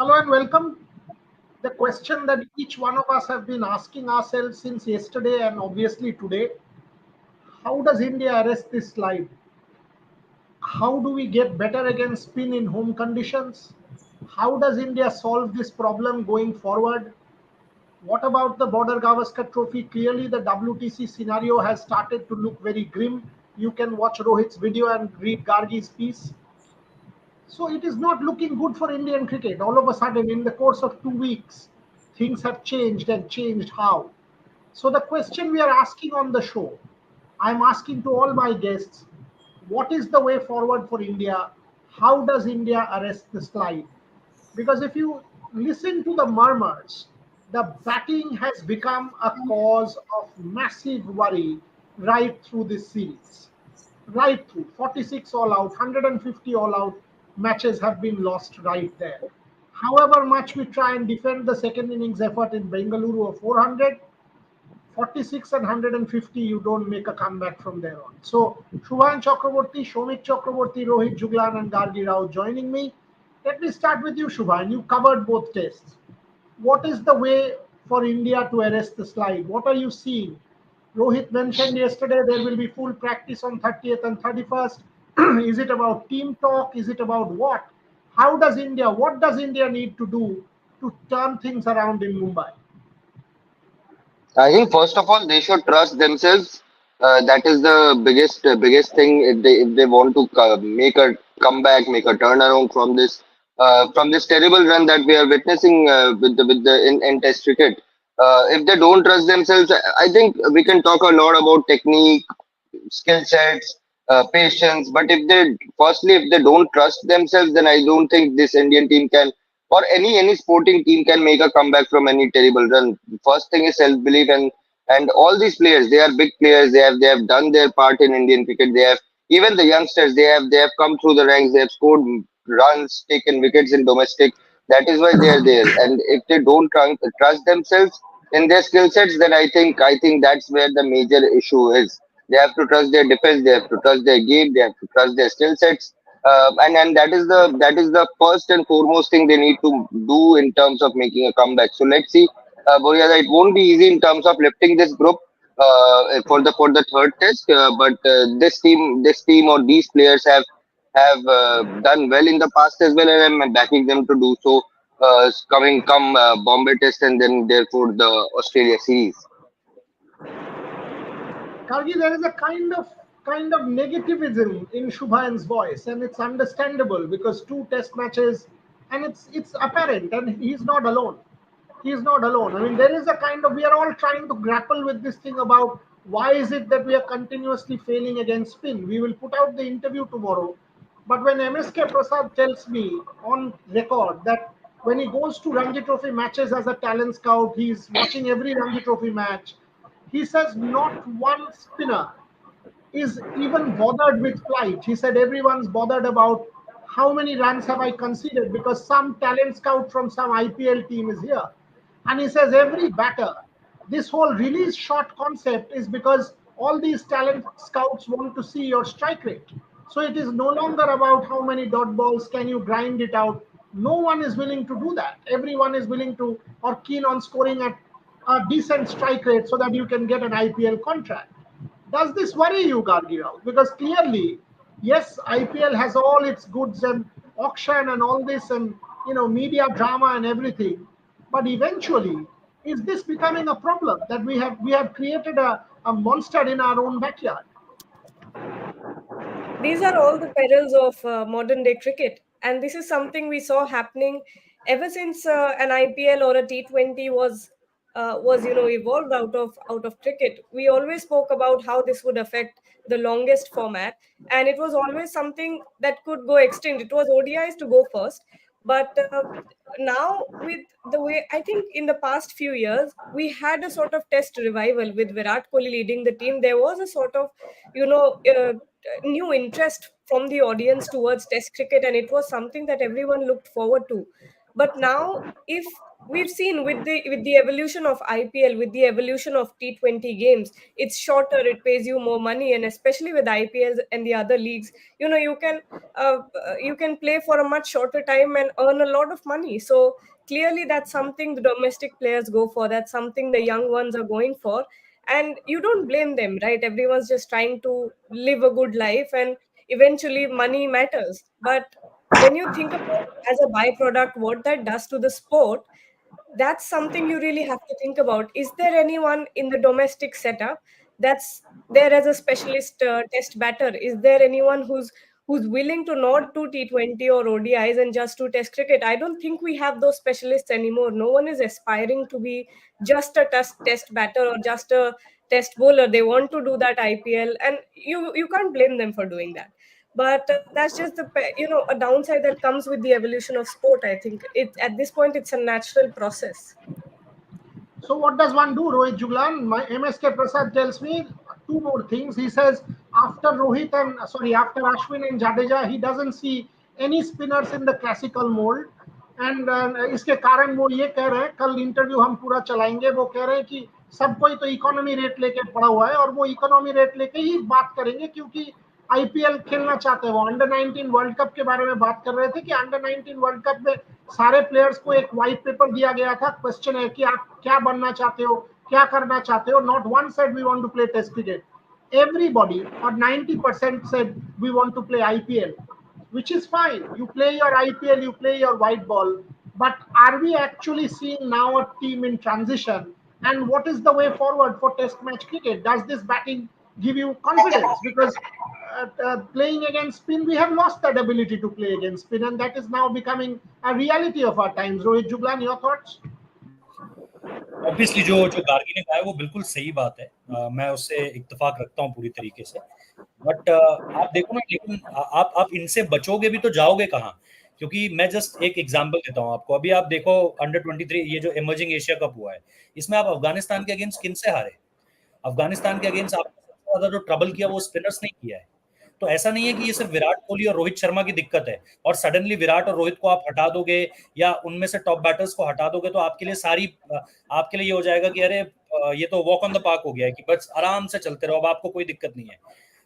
Hello and welcome. The question that each one of us have been asking ourselves since yesterday and obviously today: how does India arrest this slide? How do we get better against spin in home conditions? How does India solve this problem going forward? What about the Border Gavaskar Trophy? Clearly, the WTC scenario has started to look very grim. You can watch Rohit's video and read Gargi's piece. So it is not looking good for Indian cricket. All of a sudden, in the course of 2 weeks, things have changed and changed how. So the question we are asking on the show, I'm asking to all my guests, what is the way forward for India? How does India arrest the slide? Because if you listen to the murmurs, the batting has become a cause of massive worry right through this series. Right through 46 all out, 150 all out matches have been lost right there. However much we try and defend the second innings effort in Bengaluru of 400, 46 and 150, you don't make a comeback from there on. So, Shubhan Chakraborty, Shomik Chakraborty, Rohit Juglan, and Gargi Rao joining me. Let me start with you, Shubhan. You covered both tests. What is the way for India to arrest the slide? What are you seeing? Rohit mentioned yesterday there will be full practice on 30th and 31st. Is it about team talk? Is it about what? What does India need to do to turn things around in Mumbai? I think first of all they should trust themselves. That is the biggest thing if they want to make a comeback, make a turnaround from this terrible run that we are witnessing in Test cricket. If they don't trust themselves, I think we can talk a lot about technique, skill sets, patience. But if they don't trust themselves, then I don't think this Indian team can, or any sporting team can make a comeback from any terrible run. First thing is self belief, and all these players, they are big players. They have done their part in Indian cricket. They have, even the youngsters, they have come through the ranks. They have scored runs, taken wickets in domestic. That is why they are there. And if they don't trust themselves in their skill sets, then I think that's where the major issue is. They have to trust their defense. They have to trust their game. They have to trust their skill sets. And that is the first and foremost thing they need to do in terms of making a comeback. So let's see, Boryada, it won't be easy in terms of lifting this group for the third test. But this team or these players have done well in the past as well, and I'm backing them to do so. Coming come Bombay Test and then therefore the Australia series. Kargi, there is a kind of negativism in Shubhan's voice, and it's understandable because two test matches, and it's apparent, and he's not alone. He's not alone. I mean, there is a kind of we are all trying to grapple with this thing about why is it that we are continuously failing against spin. We will put out the interview tomorrow, but when MSK Prasad tells me on record that when he goes to Ranji Trophy matches as a talent scout, he's watching every Ranji Trophy match. He says not one spinner is even bothered with flight. He said everyone's bothered about how many runs have I conceded because some talent scout from some IPL team is here. And he says every batter, this whole release shot concept is because all these talent scouts want to see your strike rate. So it is no longer about how many dot balls can you grind it out. No one is willing to do that. Everyone is willing to or keen on scoring at a decent strike rate so that you can get an IPL contract. Does this worry you, Gargirao? Because clearly, yes, IPL has all its goods and auction and all this and media drama and everything, but eventually, is this becoming a problem that we have created a monster in our own backyard? These are all the perils of modern day cricket, and this is something we saw happening ever since an IPL or a T20 was evolved out of cricket. We always spoke about how this would affect the longest format, and it was always something that could go extinct. It was ODIs to go first, but now with the way, I think in the past few years we had a sort of test revival with Virat Kohli leading the team. There was a sort of you know uh, new interest from the audience towards test cricket, and it was something that everyone looked forward to. But now, if we've seen with the evolution of IPL, with the evolution of T20 games, it's shorter, it pays you more money, and especially with IPL and the other leagues, you can play for a much shorter time and earn a lot of money. So clearly, that's something the domestic players go for. That's something the young ones are going for, and you don't blame them, right? Everyone's just trying to live a good life, and eventually, money matters. But when you think about as a byproduct what that does to the sport, that's something you really have to think about. Is there anyone in the domestic setup that's there as a specialist test batter? Is there anyone who's willing to not do T20 or ODIs and just do test cricket? I don't think we have those specialists anymore. No one is aspiring to be just a test batter or just a test bowler. They want to do that IPL, and you can't blame them for doing that. But that's just a downside that comes with the evolution of sport. I think it at this point it's a natural process. So what does one do, Rohit Juglan? My MSK Prasad tells me two more things. He says after Ashwin and Jadeja, he doesn't see any spinners in the classical mold. And इसके कारण वो ये कह रहे हैं, कल interview हम पूरा चलाएंगे, वो कह रहे हैं कि सब कोई तो इकोनॉमी रेट लेके पड़ा हुआ है और वो इकोनॉमी रेट लेके ही बात करेंगे क्योंकि आईपीएल खेलना चाहते हैं। वो अंडर 19 वर्ल्ड कप के बारे में बात कर रहे थे कि अंडर 19 वर्ल्ड कप में सारे प्लेयर्स को एक व्हाइट पेपर दिया गया था, क्वेश्चन है कि आप क्या बनना चाहते हो, क्या करना चाहते हो। Not one said we want to play test cricket, everybody or 90% said we want to play IPL, which is fine. You play your IPL, you play your white ball. But are we actually seeing now a team in transition? And what is the way forward for Test match cricket? Does this batting give you confidence? Because playing against spin, we have lost that ability to play against spin, and that is now becoming a reality of our times. Rohit Juglan, your thoughts? Obviously जो जो गार्गी ने कहा है वो बिल्कुल सही बात है, मैं उससे इत्तेफाक रखता हूँ पूरी तरीके से। बट आप देखो ना, लेकिन आप इनसे बचोगे भी तो जाओगे कहाँ? क्योंकि मैं जस्ट एक एग्जांपल देता हूँ आपको। अभी आप देखो अंडर 23 ये जो इमर्जिंग एशिया कप हुआ है, इसमें आप अफगानिस्तान के अगेंस्ट किन से हारे? अफगानिस्तान के अगेंस्ट आपने सबसे ज्यादा जो ट्रबल किया वो स्पिनर्स ने किया है। तो ऐसा नहीं है कि ये सिर्फ विराट कोहली और रोहित शर्मा की दिक्कत है और सडनली विराट और रोहित को आप हटा दोगे या उनमें से टॉप बैटर्स को हटा दोगे तो आपके लिए आपके लिए ये हो जाएगा कि अरे ये तो वॉक ऑन द पार्क हो गया है कि बस आराम से चलते रहो, अब आपको कोई दिक्कत नहीं है।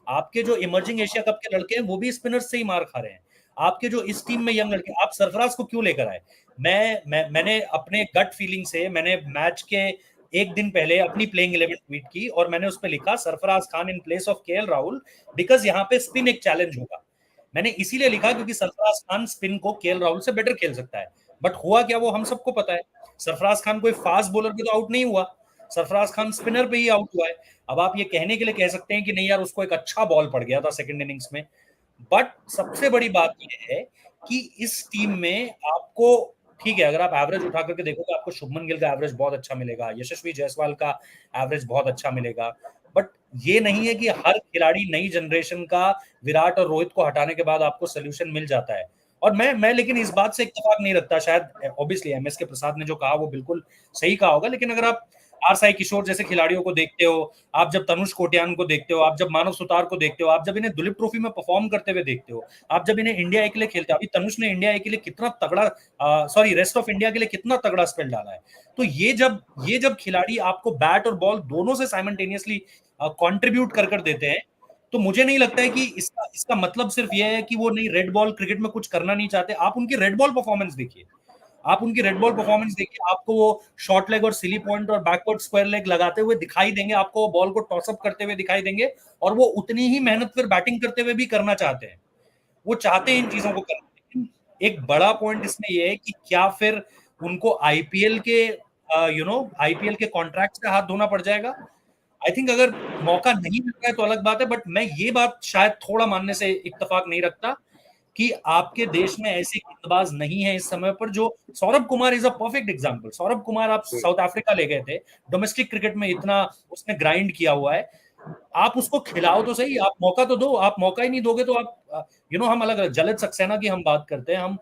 आपके जो इमर्जिंग एशिया कप के लड़के हैं वो भी स्पिनर्स से ही मार खा रहे हैं। आपके जो इस टीम में यंग लड़के, आप सरफराज को क्यों लेकर आए? मैंने अपने गट फीलिंग से मैंने मैच के एक दिन पहले अपनी प्लेइंग 11 ट्वीट की और मैंने उस पर लिखा Sarfaraz Khan in place of KL Rahul because यहाँ पे स्पिन एक चैलेंज होगा। मैंने इसीलिए लिखा क्योंकि सरफराज खान स्पिन को केएल राहुल से बेटर खेल सकता है। बट हुआ क्या, वो हम सबको पता है। सरफराज खान कोई फास्ट बॉलर पे तो आउट नहीं हुआ, सरफराज खान स्पिनर पे ही आउट हुआ है। अब आप ये कहने के लिए कह सकते हैं कि नहीं यार उसको एक अच्छा बॉल पड़ गया था सेकंड इनिंग्स में, बट सबसे बड़ी बात यह है कि इस टीम में आपको, ठीक है, अगर आप एवरेज उठा करके देखोगे आपको शुभमन गिल का एवरेज बहुत अच्छा मिलेगा, यशस्वी जायसवाल का एवरेज बहुत अच्छा मिलेगा, बट ये नहीं है कि हर खिलाड़ी नई जनरेशन का विराट और रोहित को हटाने के बाद आपको सोल्यूशन मिल जाता है। और मैं लेकिन इस बात से इत्तेफाक नहीं रखता, शायद ऑब्वियसली एमएस के प्रसाद ने जो कहा वो बिल्कुल सही कहा होगा, लेकिन अगर आप आर साई किशोर जैसे खिलाड़ियों को देखते हो, आप जब तनुष कोटियान को देखते हो, आप जब मानव सुतार को देखते हो, आप जब इन्हें दुलीप ट्रॉफी में परफॉर्म करते हुए देखते हो, आप जब इन्हें इंडिया ए के लिए खेलते हो, अभी तनुष ने इंडिया ए के लिए कितना तगड़ा रेस्ट ऑफ इंडिया के लिए कितना तगड़ा स्पेल डाला है। तो ये जब खिलाड़ी आपको बैट और बॉल दोनों से साइमल्टेनियसली कंट्रीब्यूट कर देते हैं, तो मुझे नहीं लगता है कि इसका मतलब सिर्फ ये है कि वो नहीं रेड बॉल क्रिकेट में कुछ करना नहीं चाहते। आप उनकी रेड बॉल परफॉर्मेंस देखिए, आप उनकी रेड बॉल परफॉर्मेंस देखिए, आपको वो शॉर्ट लेग और सिली पॉइंट और बैकवर्ड स्क्वायर लेग लगाते हुए दिखाई देंगे, आपको वो बॉल को टॉस अप करते हुए दिखाई देंगे, और वो उतनी ही मेहनत फिर बैटिंग करते हुए भी करना चाहते हैं। वो चाहते हैं इन चीजों को करना। लेकिन एक बड़ा पॉइंट इसमें यह है कि क्या फिर उनको आईपीएल के कॉन्ट्रैक्ट से हाथ धोना पड़ जाएगा? आई थिंक अगर मौका नहीं मिल रहा है तो अलग बात है, बट मैं ये बात शायद थोड़ा मानने से इत्तेफाक नहीं रखता कि आपके देश में ऐसे गेंदबाज नहीं है इस समय पर। जो Saurabh Kumar is a perfect example. Saurabh Kumar आप साउथ अफ्रीका ले गए थे, डोमेस्टिक क्रिकेट में इतना उसने ग्राइंड किया हुआ है, आप उसको खिलाओ तो सही, आप मौका तो दो। आप मौका ही नहीं दोगे तो आप हम अलग जलद सक्सेना की हम बात करते हैं, हम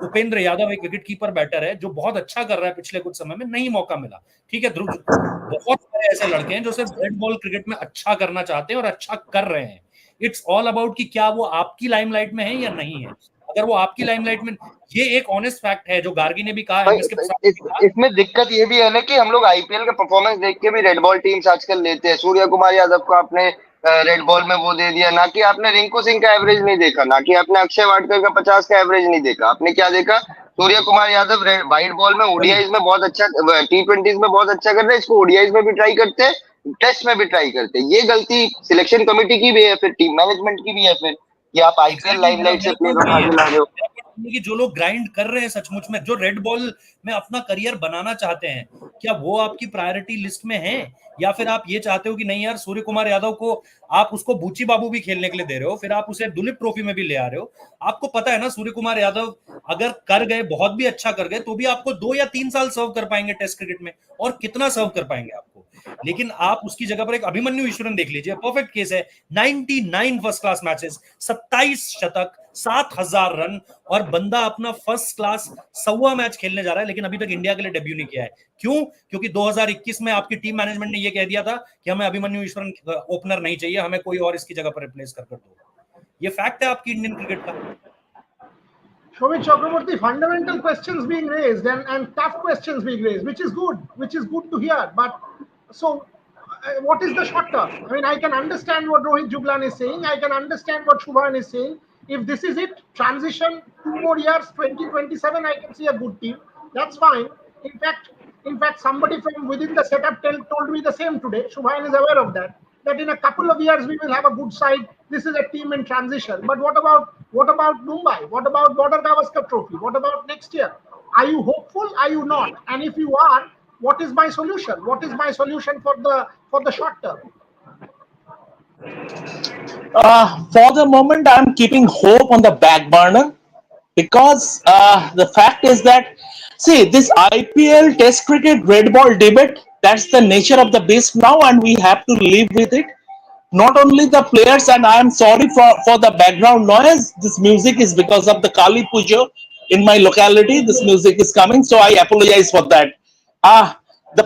उपेंद्र यादव एक विकेट कीपर बैटर है जो बहुत अच्छा कर रहा है, पिछले कुछ समय में नहीं मौका मिला, ठीक है। ध्रुव, बहुत सारे ऐसे लड़के हैं जो सिर्फ रेड बॉल क्रिकेट में अच्छा करना चाहते हैं और अच्छा कर रहे हैं। इट्स ऑल अबाउट कि क्या वो आपकी लाइमलाइट में है या नहीं है। अगर वो आपकी लाइमलाइट में, ये एक ऑनेस्ट फैक्ट है जो गार्गी ने भी कहा, भाई एमएस के साथ भी कहा। इसमें दिक्कत ये भी है ना कि हम लोग आईपीएल के परफॉर्मेंस देख के भी रेड बॉल टीम्स आजकल लेते हैं। सूर्य कुमार यादव को आपने रेड बॉल में वो दे दिया, ना कि आपने रिंकू सिंह का एवरेज नहीं देखा, ना कि आपने अक्षय वाडकर का 50 का एवरेज नहीं देखा। आपने क्या देखा? सूर्य कुमार यादव व्हाइट बॉल में ओडीआईज में बहुत अच्छा, T20s में बहुत अच्छा कर रहे हैं, इसको ओडीआईज में भी ट्राई करते हैं, टेस्ट में भी ट्राई करते हैं। ये गलती सिलेक्शन कमेटी की भी है, फिर टीम मैनेजमेंट की भी है, फिर कि आप आईपीएल एग्जैक्टली लाइमलाइट से मेरा प्लेयर पॉइंट उठा वही है। के ला रहे हो। मेरा point ये है कि जो लोग ग्राइंड कर रहे हैं सचमुच में, जो रेड बॉल में अपना करियर बनाना चाहते हैं, क्या वो आपकी प्रायोरिटी लिस्ट में है? या फिर आप ये चाहते हो कि नहीं यार, सूर्य कुमार यादव को आप उसको बूची बाबू भी खेलने के लिए दे रहे हो, फिर आप उसे दुलीप ट्रॉफी में भी ले आ रहे हो। आपको पता है ना, सूर्य कुमार यादव अगर कर गए, बहुत भी अच्छा कर गए, तो भी आपको 2 या 3 साल सर्व कर पाएंगे टेस्ट क्रिकेट में, और कितना सर्व कर पाएंगे आपको। लेकिन आप उसकी जगह पर एक अभिमन्यु ईश्वरन देख लीजिए, परफेक्ट केस है। 99 फर्स्ट क्लास मैचेस, 27 शतक, 7,000 रन, और बंदा अपना फर्स्ट क्लास 125 मैच खेलने जा रहा है, लेकिन अभी तक इंडिया के लिए डेब्यू नहीं किया है। क्यों? क्योंकि 2021 में आपकी टीम मैनेजमेंट ने यह कह दिया था कि हमें अभिमन्यु ईश्वरन ओपनर नहीं चाहिए, हमें कोई और इसकी जगह पर रिप्लेस कर दो। ये फैक्ट है आपकी इंडियन क्रिकेट का। Shobit Chakraborty, fundamental questions being raised and tough questions being raised, which is good to hear. But so, what is the short term? I mean, I can understand what Rohit Juglan is saying. I can understand what Shubhan is saying. If this is it, transition 2 more years, 2027, I can see a good team. That's fine. In fact, somebody from within the setup told me the same today. Shubhan is aware of that. That in a couple of years we will have a good side. This is a team in transition. But what about Mumbai? What about Border Gavaskar Trophy? What about next year? Are you hopeful? Are you not? And if you are, what is my solution? What is my solution for the short term? For the moment, I'm keeping hope on the back burner because the fact is that, see, this IPL Test Cricket Red Ball debate, that's the nature of the beast now, and we have to live with it. Not only the players, and I am sorry for the background noise. This music is because of the Kali Puja in my locality. This music is coming, so I apologize for that. The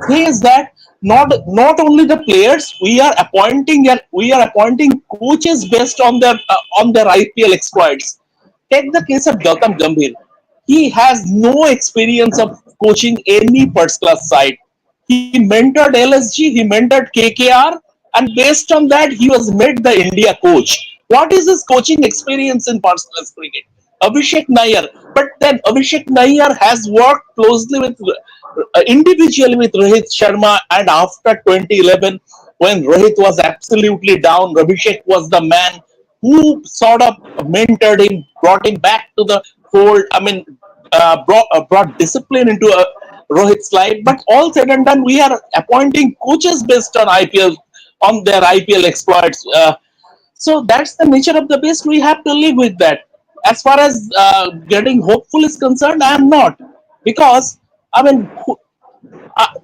thing is that not only the players, we are appointing coaches based on their IPL exploits. Take the case of Gautam Gambhir. He has no experience of coaching any first class side. He mentored LSG, he mentored KKR, and based on that, he was made the India coach. What is his coaching experience in first class cricket? Abhishek Nair. But then Abhishek Nair has worked closely with individually with Rohit Sharma, and after 2011, when Rohit was absolutely down, Abhishek was the man who sort of mentored him, brought him back to the fold. I mean, brought discipline into Rohit's life. But all said and done, we are appointing coaches based on IPL, on their IPL exploits. So that's the nature of the beast. We have to live with that. As far as getting hopeful is concerned, I am not, because I mean,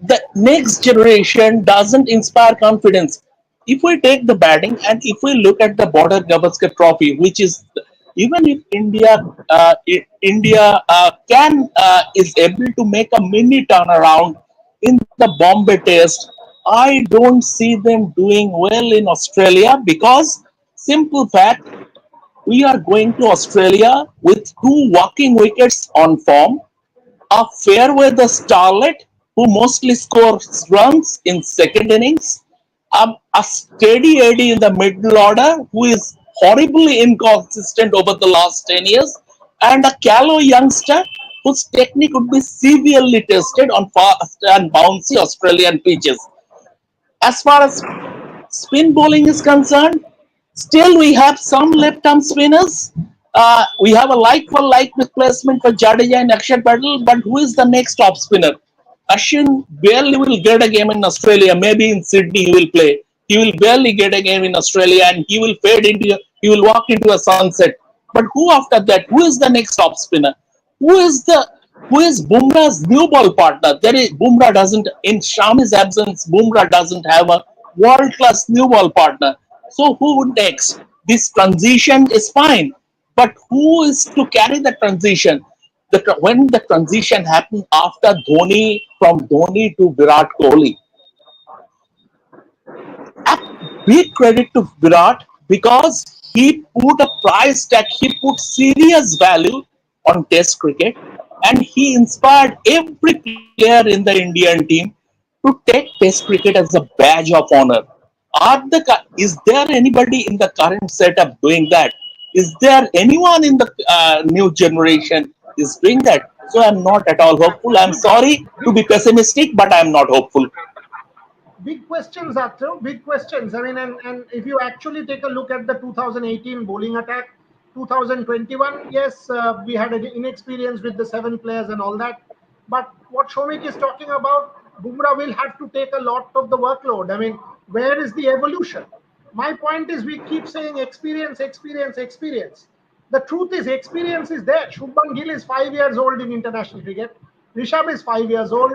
the next generation doesn't inspire confidence. If we take the batting and if we look at the Border Gavaskar Trophy, which is, even if India can is able to make a mini turnaround in the Bombay Test, I don't see them doing well in Australia because simple fact, we are going to Australia with two walking wickets on form, a fair-weather starlet who mostly scores runs in second innings, a steady Eddie in the middle order who is horribly inconsistent over the last 10 years, and a callow youngster whose technique would be severely tested on fast and bouncy Australian pitches. As far as spin bowling is concerned, still we have some left-arm spinners. We have a like-for-like replacement for Jadeja and Akshat Patel, but who is the next top spinner? Ashwin barely will get a game in Australia. Maybe in Sydney he will play. He will barely get a game in Australia, and he will walk into a sunset. But who after that? Who is the next top spinner? Who is the who is Bumrah's new ball partner? There is Bumrah doesn't, in Shami's absence, Bumrah doesn't have a world class new ball partner. So who would next? This transition is fine, but who is to carry the transition? When the transition happened after Dhoni, from Dhoni to Virat Kohli, a big credit to Virat because he put a price tag, he put serious value on Test cricket, and he inspired every player in the Indian team to take Test cricket as a badge of honor. Is there anybody in the current setup doing that? Is there anyone in the new generation is doing that? So I'm not at all hopeful. I'm Big, sorry to big be pessimistic, but I'm not hopeful. big questions, Arthur. Big questions. I mean, and if you actually take a look at the 2018 bowling attack, 2021, yes, we had an inexperience with the seven players and all that. But what Shomik is talking about, Bumrah will have to take a lot of the workload. I mean, where is the evolution? My point is, we keep saying experience, experience, experience. The truth is, experience is there. Shubman Gill is 5 years old in international cricket. Rishabh is 5 years old.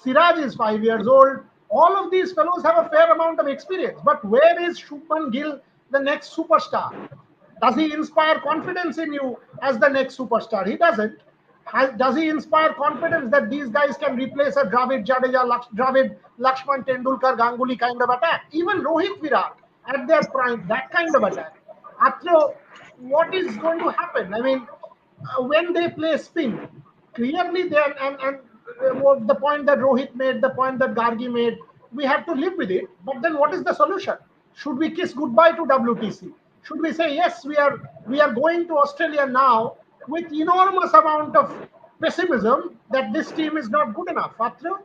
Siraj is 5 years old. All of these fellows have a fair amount of experience. But where is Shubman Gill, the next superstar? Does he inspire confidence in you as the next superstar? He doesn't. Does he inspire confidence that these guys can replace a Dravid, Jadeja, Dravid, Lakshman, Tendulkar, Ganguly kind of attack? Even Rohit Virat at their prime, that kind of attack. After what is going to happen? I mean, when they play spin, clearly then and the point that Rohit made, the point that Gargi made, we have to live with it. But then what is the solution? Should we kiss goodbye to WTC? Should we say yes, we are going to Australia now with enormous amount of pessimism that this team is not good enough? Atra?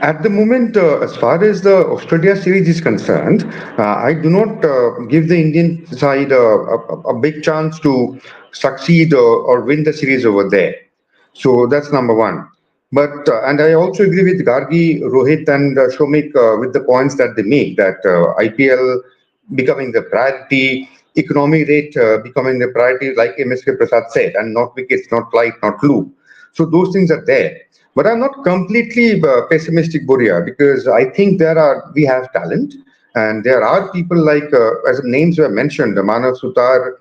At the moment, as far as the Australia series is concerned, I do not give the Indian side a big chance to succeed or win the series over there. So that's number one. But and I also agree with Gargi, Rohit, and Shomik with the points that they make that IPL becoming the priority, economy rate becoming the priority, like MSK Prasad said, and not wickets, not flight, not loop. So those things are there. But I'm not completely pessimistic, Boria, because I think we have talent, and there are people like, as names were mentioned, Manav Sutar,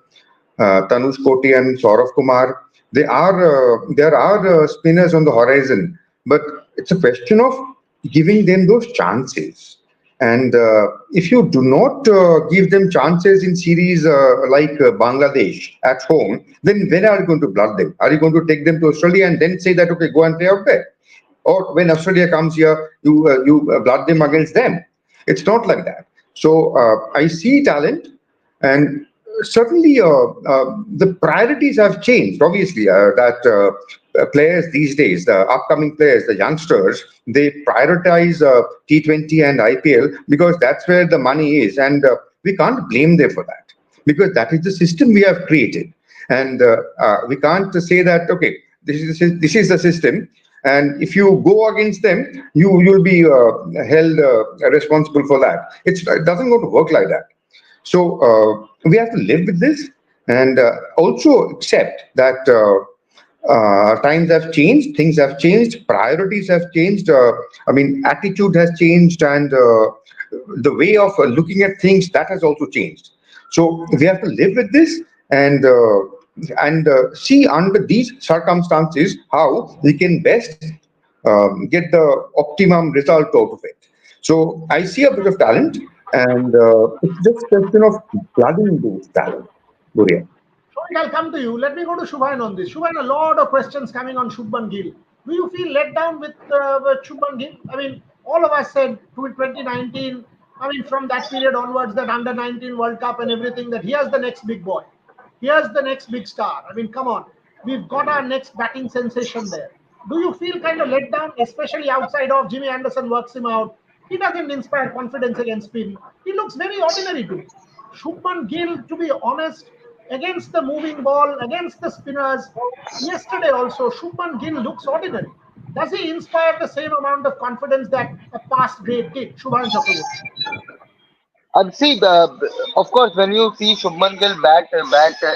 Tanush Kotian, Saurav Kumar. There are spinners on the horizon, but it's a question of giving them those chances. And if you do not give them chances in series like Bangladesh at home, then when are you going to blood them? Are you going to take them to Australia and then say that, okay, go and play out there? Or when Australia comes here, you blood them against them? It's not like that. So I see talent, and certainly the priorities have changed. Obviously, that players these days, the upcoming players, the youngsters, they prioritize T20 and IPL because that's where the money is, and we can't blame them for that because that is the system we have created, and we can't say that okay, this is the system, and if you go against them, you'll be held responsible for that. It doesn't go to work like that. So we have to live with this and also accept that times have changed, things have changed, priorities have changed. I mean, attitude has changed, and the way of looking at things that has also changed. So we have to live with this and see under these circumstances how we can best get the optimum result out of it. So I see a bit of talent, and it's just a question of flooding those talent. Guria. Shomik, I'll come to you. Let me go to Shubhan on this. Shubhan, a lot of questions coming on Shubman Gill. Do you feel let down with Shubman Gill? I mean, all of us said to 2019, I mean, from that period onwards, that under 19 World Cup and everything, that here's the next big boy. Here's the next big star. I mean, come on. We've got our next batting sensation there. Do you feel kind of let down, especially outside of Jimmy Anderson works him out? He doesn't inspire confidence against spin. He looks very ordinary to me. Shubman Gill, to be honest, against the moving ball, against the spinners, yesterday also, Shubman Gill looks ordinary. Does he inspire the same amount of confidence that a past great did, Shubhan Chakraborty? See, of course, when you see Shubman Gill bat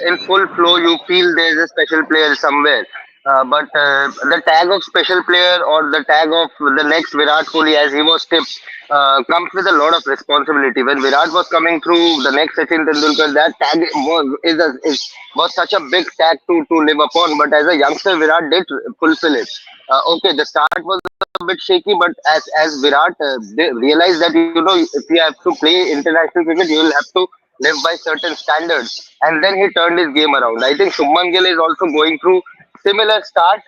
in full flow, you feel there's a special player somewhere. But the tag of special player or the tag of the next Virat Kohli, as he was tipped, comes with a lot of responsibility. When Virat was coming through, the next Sachin Tendulkar, that tag was such a big tag to live upon. But as a youngster, Virat did fulfill it. Okay, the start was a bit bit shaky, but as Virat they realized that if you have to play international cricket, you will have to live by certain standards, and then he turned his game around. I think Shubman Gill is also going through similar start.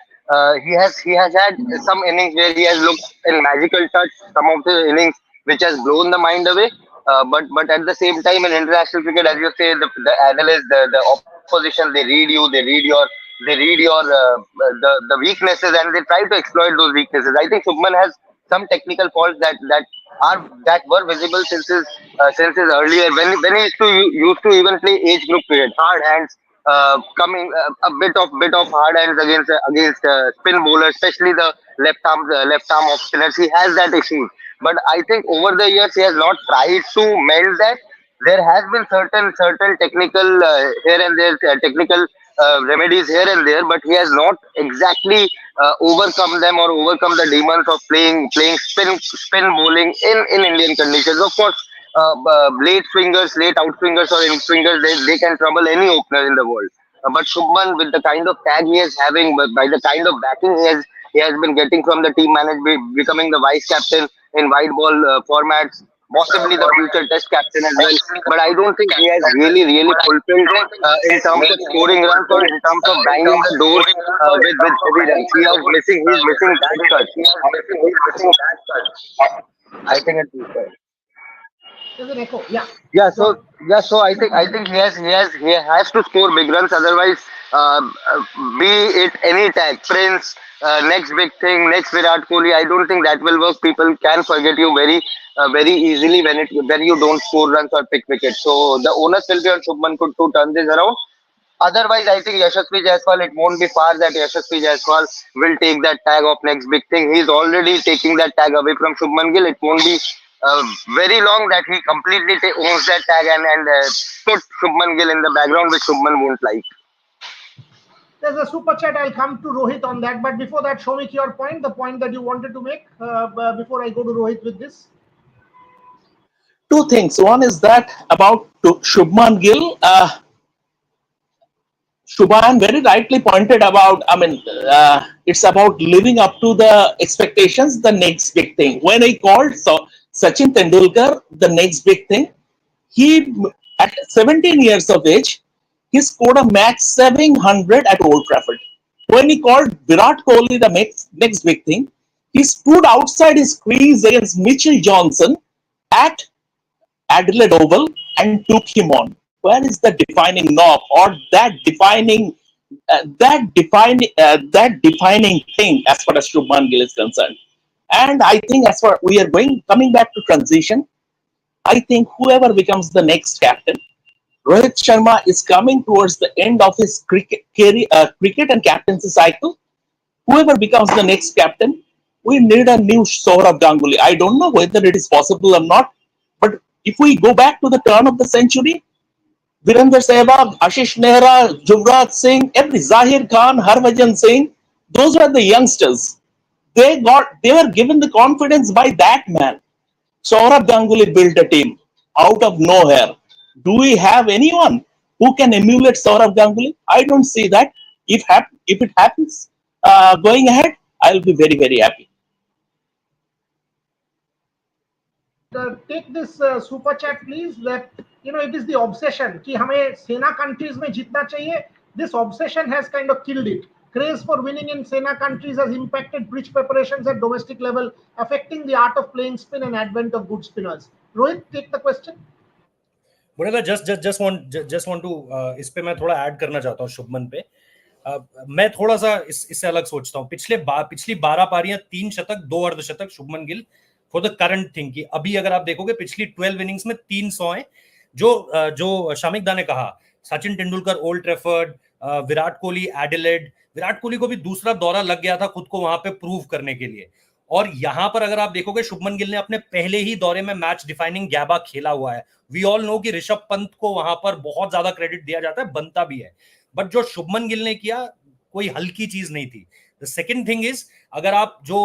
He has had some innings where he has looked in magical touch, some of the innings which has blown the mind away. But at the same time in international cricket, as you say, the analysts, the opposition, they read you, they read your weaknesses, and they try to exploit those weaknesses. I think Shubman has some technical faults that were visible since his earlier when he used to even play age group cricket, hard hands, coming a bit of hard hands against spin bowlers, especially the left arm off spinners. He has that issue, but I think over the years he has not tried to meld that. There has been certain technical here and there, technical remedies here and there, but he has not exactly overcome them or overcome the demons of playing spin bowling in Indian conditions. Of course, late out swingers or in swingers, they can trouble any opener in the world. But Shubman, with the kind of tag he is having, by the kind of backing he has been getting from the team management, becoming the vice captain in white ball formats, possibly the future test captain as well. But I don't think he has really fulfilled in terms of scoring runs or in terms of banging the doors with heavy runs. He's missing that touch. I think it's There's an echo. Yeah. yeah. Go ahead. So I think he has to score big runs. Otherwise, be it any tag, Prince, next big thing, next Virat Kohli, I don't think that will work. People can forget you very easily when you don't score runs or pick wickets. So the onus will be on Shubman to turn this around. Otherwise, I think Yashasvi Jaiswal, it won't be far that Yashasvi Jaiswal will take that tag of next big thing. He's already taking that tag away from Shubman Gill. It won't be very long that he completely owns that tag and put Shubman Gill in the background, which Shubman won't like. There's a super chat. I'll come to Rohit on that. But before that, show me your point, the point that you wanted to make before I go to Rohit with this. Two things. One is that about Shubman Gill. Shubhan very rightly pointed about, it's about living up to the expectations, the next big thing. When I called Sachin Tendulkar the next big thing, he, at 17 years of age, he scored a match 700 at Old Trafford. When he called Virat Kohli the next big thing, he stood outside his crease against Mitchell Johnson at Adelaide Oval and took him on. Where is the defining knob or that defining thing as far as Shubman Gill is concerned? And I think as far we are coming back to transition, I think whoever becomes the next captain, Rohit Sharma is coming towards the end of his cricket and captaincy cycle. Whoever becomes the next captain, we need a new Sourav Ganguly. I don't know whether it is possible or not, but if we go back to the turn of the century, Virender Sehwag, Ashish Nehra, Yuvraj Singh, every Zahir Khan, Harbhajan Singh, those were the youngsters. They were given the confidence by that man. Sourav Ganguly built a team out of nowhere. Do we have anyone who can emulate Sourav Ganguly? I don't see that. If it happens going ahead, I'll be very happy. Take this super chat please, that it is the obsession कि हमें सेना countries में जीतना चाहिए. This obsession has kind of killed it. Craze for winning in Sena countries has impacted pitch preparations at domestic level, affecting the art of playing spin and advent of good spinners. Rohit, take the question. Whatever, just want to इस पे मैं थोड़ा add करना चाहता हूँ शुभमन पे. मैं थोड़ा सा इससे अलग सोचता हूँ. पिछली 12 पारियां 3 शतक 2 अर्धशतक Shubman Gill for the current thing की. अभी अगर आप देखोगे पिछली 12 इनिंग्स में 300 है. जो शामिक दा ने कहा, Sachin Tendulkar old Trafford, Virat Kohli Adelaide. Virat Kohli को भी दूसरा दौरा लग गया था खुद को वहां पे प्रूव करने के लिए. और यहां पर अगर आप देखोगे शुभमन गिल ने अपने पहले ही दौरे में मैच डिफाइनिंग गैबा खेला हुआ है. वी ऑल नो कि ऋषभ पंत को वहां पर बहुत ज्यादा क्रेडिट दिया जाता है, बनता भी है, बट जो शुभमन गिल ने किया कोई हल्की चीज नहीं थी. द सेकंड थिंग इज, अगर आप जो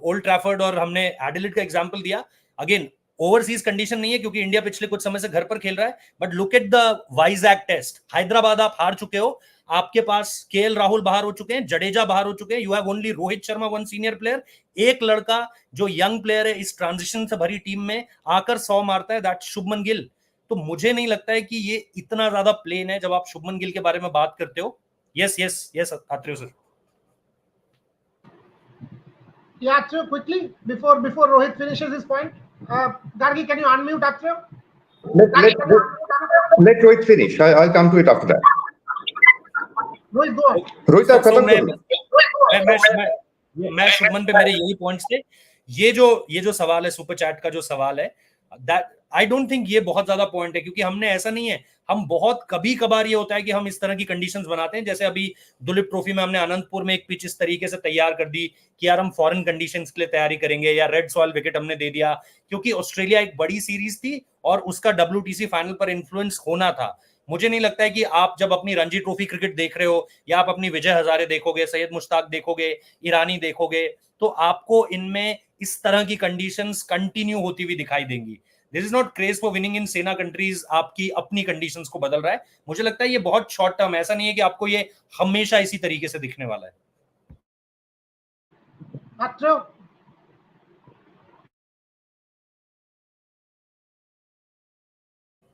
ओल्ड ट्रैफर्ड और हमने एडिलेड का एग्जांपल दिया, अगेन ओवरसीज कंडीशन नहीं है क्योंकि इंडिया पिछले कुछ समय से घर पर खेल रहा है, but look at the Vizag test. Hyderabad आप हार चुके हो, आपके पास केएल राहुल बाहर हो चुके हैं, जडेजा बाहर हो चुके हैं, you have only Rohit Sharma, one senior player, एक लड़का जो यंग प्लेयर है इस ट्रांजिशन से भरी टीम में आकर 100 मारता है, दैट शुभमन गिल। तो मुझे नहीं लगता है कि ये इतना ज्यादा प्लेन है जब आप शुभमन गिल के बारे में बात करते हो। Yes yes yes Atreya sir. Yeah, Atreyu, quickly before Rohit finishes his point. Gargi, can you unmute Atreyu? Let Rohit finish. I'll come to it after that. Rohit, go on. Rohit आप खत्म करो। मैं शुभमन पे मेरे यही पॉइंट्स थे। ये जो सवाल है सुपर चैट का जो सवाल है, दैट आई डोंट थिंक ये बहुत ज्यादा पॉइंट है, क्योंकि हमने ऐसा नहीं है, हम बहुत कभी कभार ये होता है कि हम इस तरह की कंडीशंस बनाते हैं, जैसे अभी दुलीप ट्रॉफी में हमने अनंतपुर में एक पिच इस तरीके से तैयार कर दी कि यार हम फॉरेन कंडीशंस के लिए तैयारी करेंगे, या रेड सॉइल विकेट हमने दे दिया क्योंकि ऑस्ट्रेलिया एक बड़ी सीरीज थी और उसका WTC फाइनल पर इन्फ्लुएंस होना था। मुझे नहीं लगता है कि आप जब अपनी रणजी ट्रॉफी क्रिकेट देख रहे हो, या आप अपनी विजय हजारे देखोगे, सैयद मुश्ताक देखोगे, ईरानी देखोगे, तो आपको इनमें इस तरह की कंडीशंस कंटिन्यू होती हुई दिखाई देंगी। This is not craze for winning in SENA countries, आपकी अपनी कंडीशंस को बदल रहा है। मुझे लगता है ये बहुत शॉर्ट टर्म, ऐसा नहीं है कि आपको ये हमेशा इसी तरीके से दिखने वाला है। Atreyu.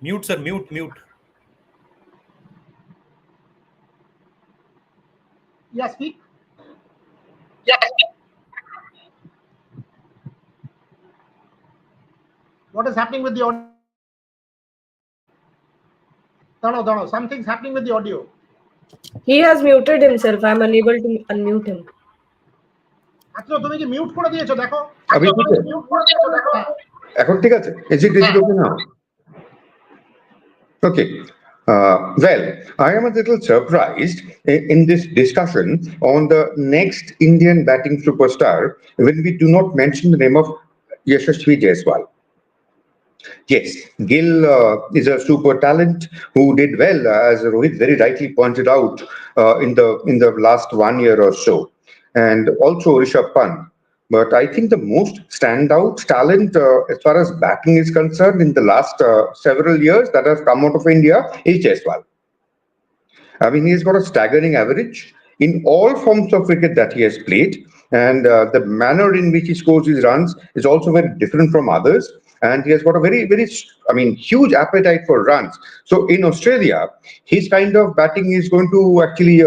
Mute sir, mute. Yeah, speak. What is happening with the audio? Dano, something's happening with the audio. He has muted himself. I'm unable to unmute him. Atreyu, তুমি কি মিউট করে দিয়েছো দেখো? अभी ठीक है? এখন ঠিক আছে? Is it okay now? Okay. Well, I am a little surprised in this discussion on the next Indian batting superstar when we do not mention the name of Yashasvi Jaiswal. Yes, Gill is a super talent who did well, as Rohit very rightly pointed out, in the last 1 year or so, and also Rishabh Pant. But I think the most standout talent as far as batting is concerned in the last several years that have come out of India is Jaiswal. I mean, he's got a staggering average in all forms of cricket that he has played, and the manner in which he scores his runs is also very different from others. And he has got a very, huge appetite for runs. So in Australia, his kind of batting is going to actually,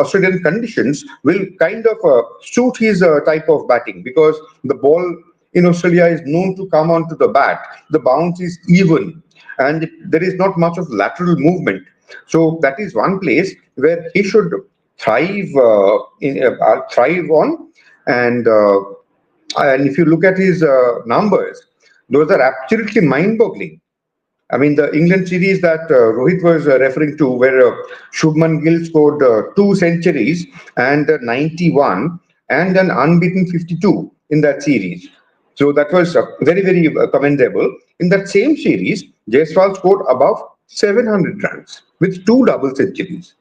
Australian conditions will kind of suit his type of batting, because the ball in Australia is known to come onto the bat. The bounce is even, and there is not much of lateral movement. So that is one place where he should thrive on. And if you look at his numbers, those are absolutely mind-boggling. I mean, the England series that Rohit was referring to, where Shubman Gill scored 2 centuries and 91 and an unbeaten 52 in that series. So that was very commendable. In that same series, Jaiswal scored above 700 runs with 2 double centuries.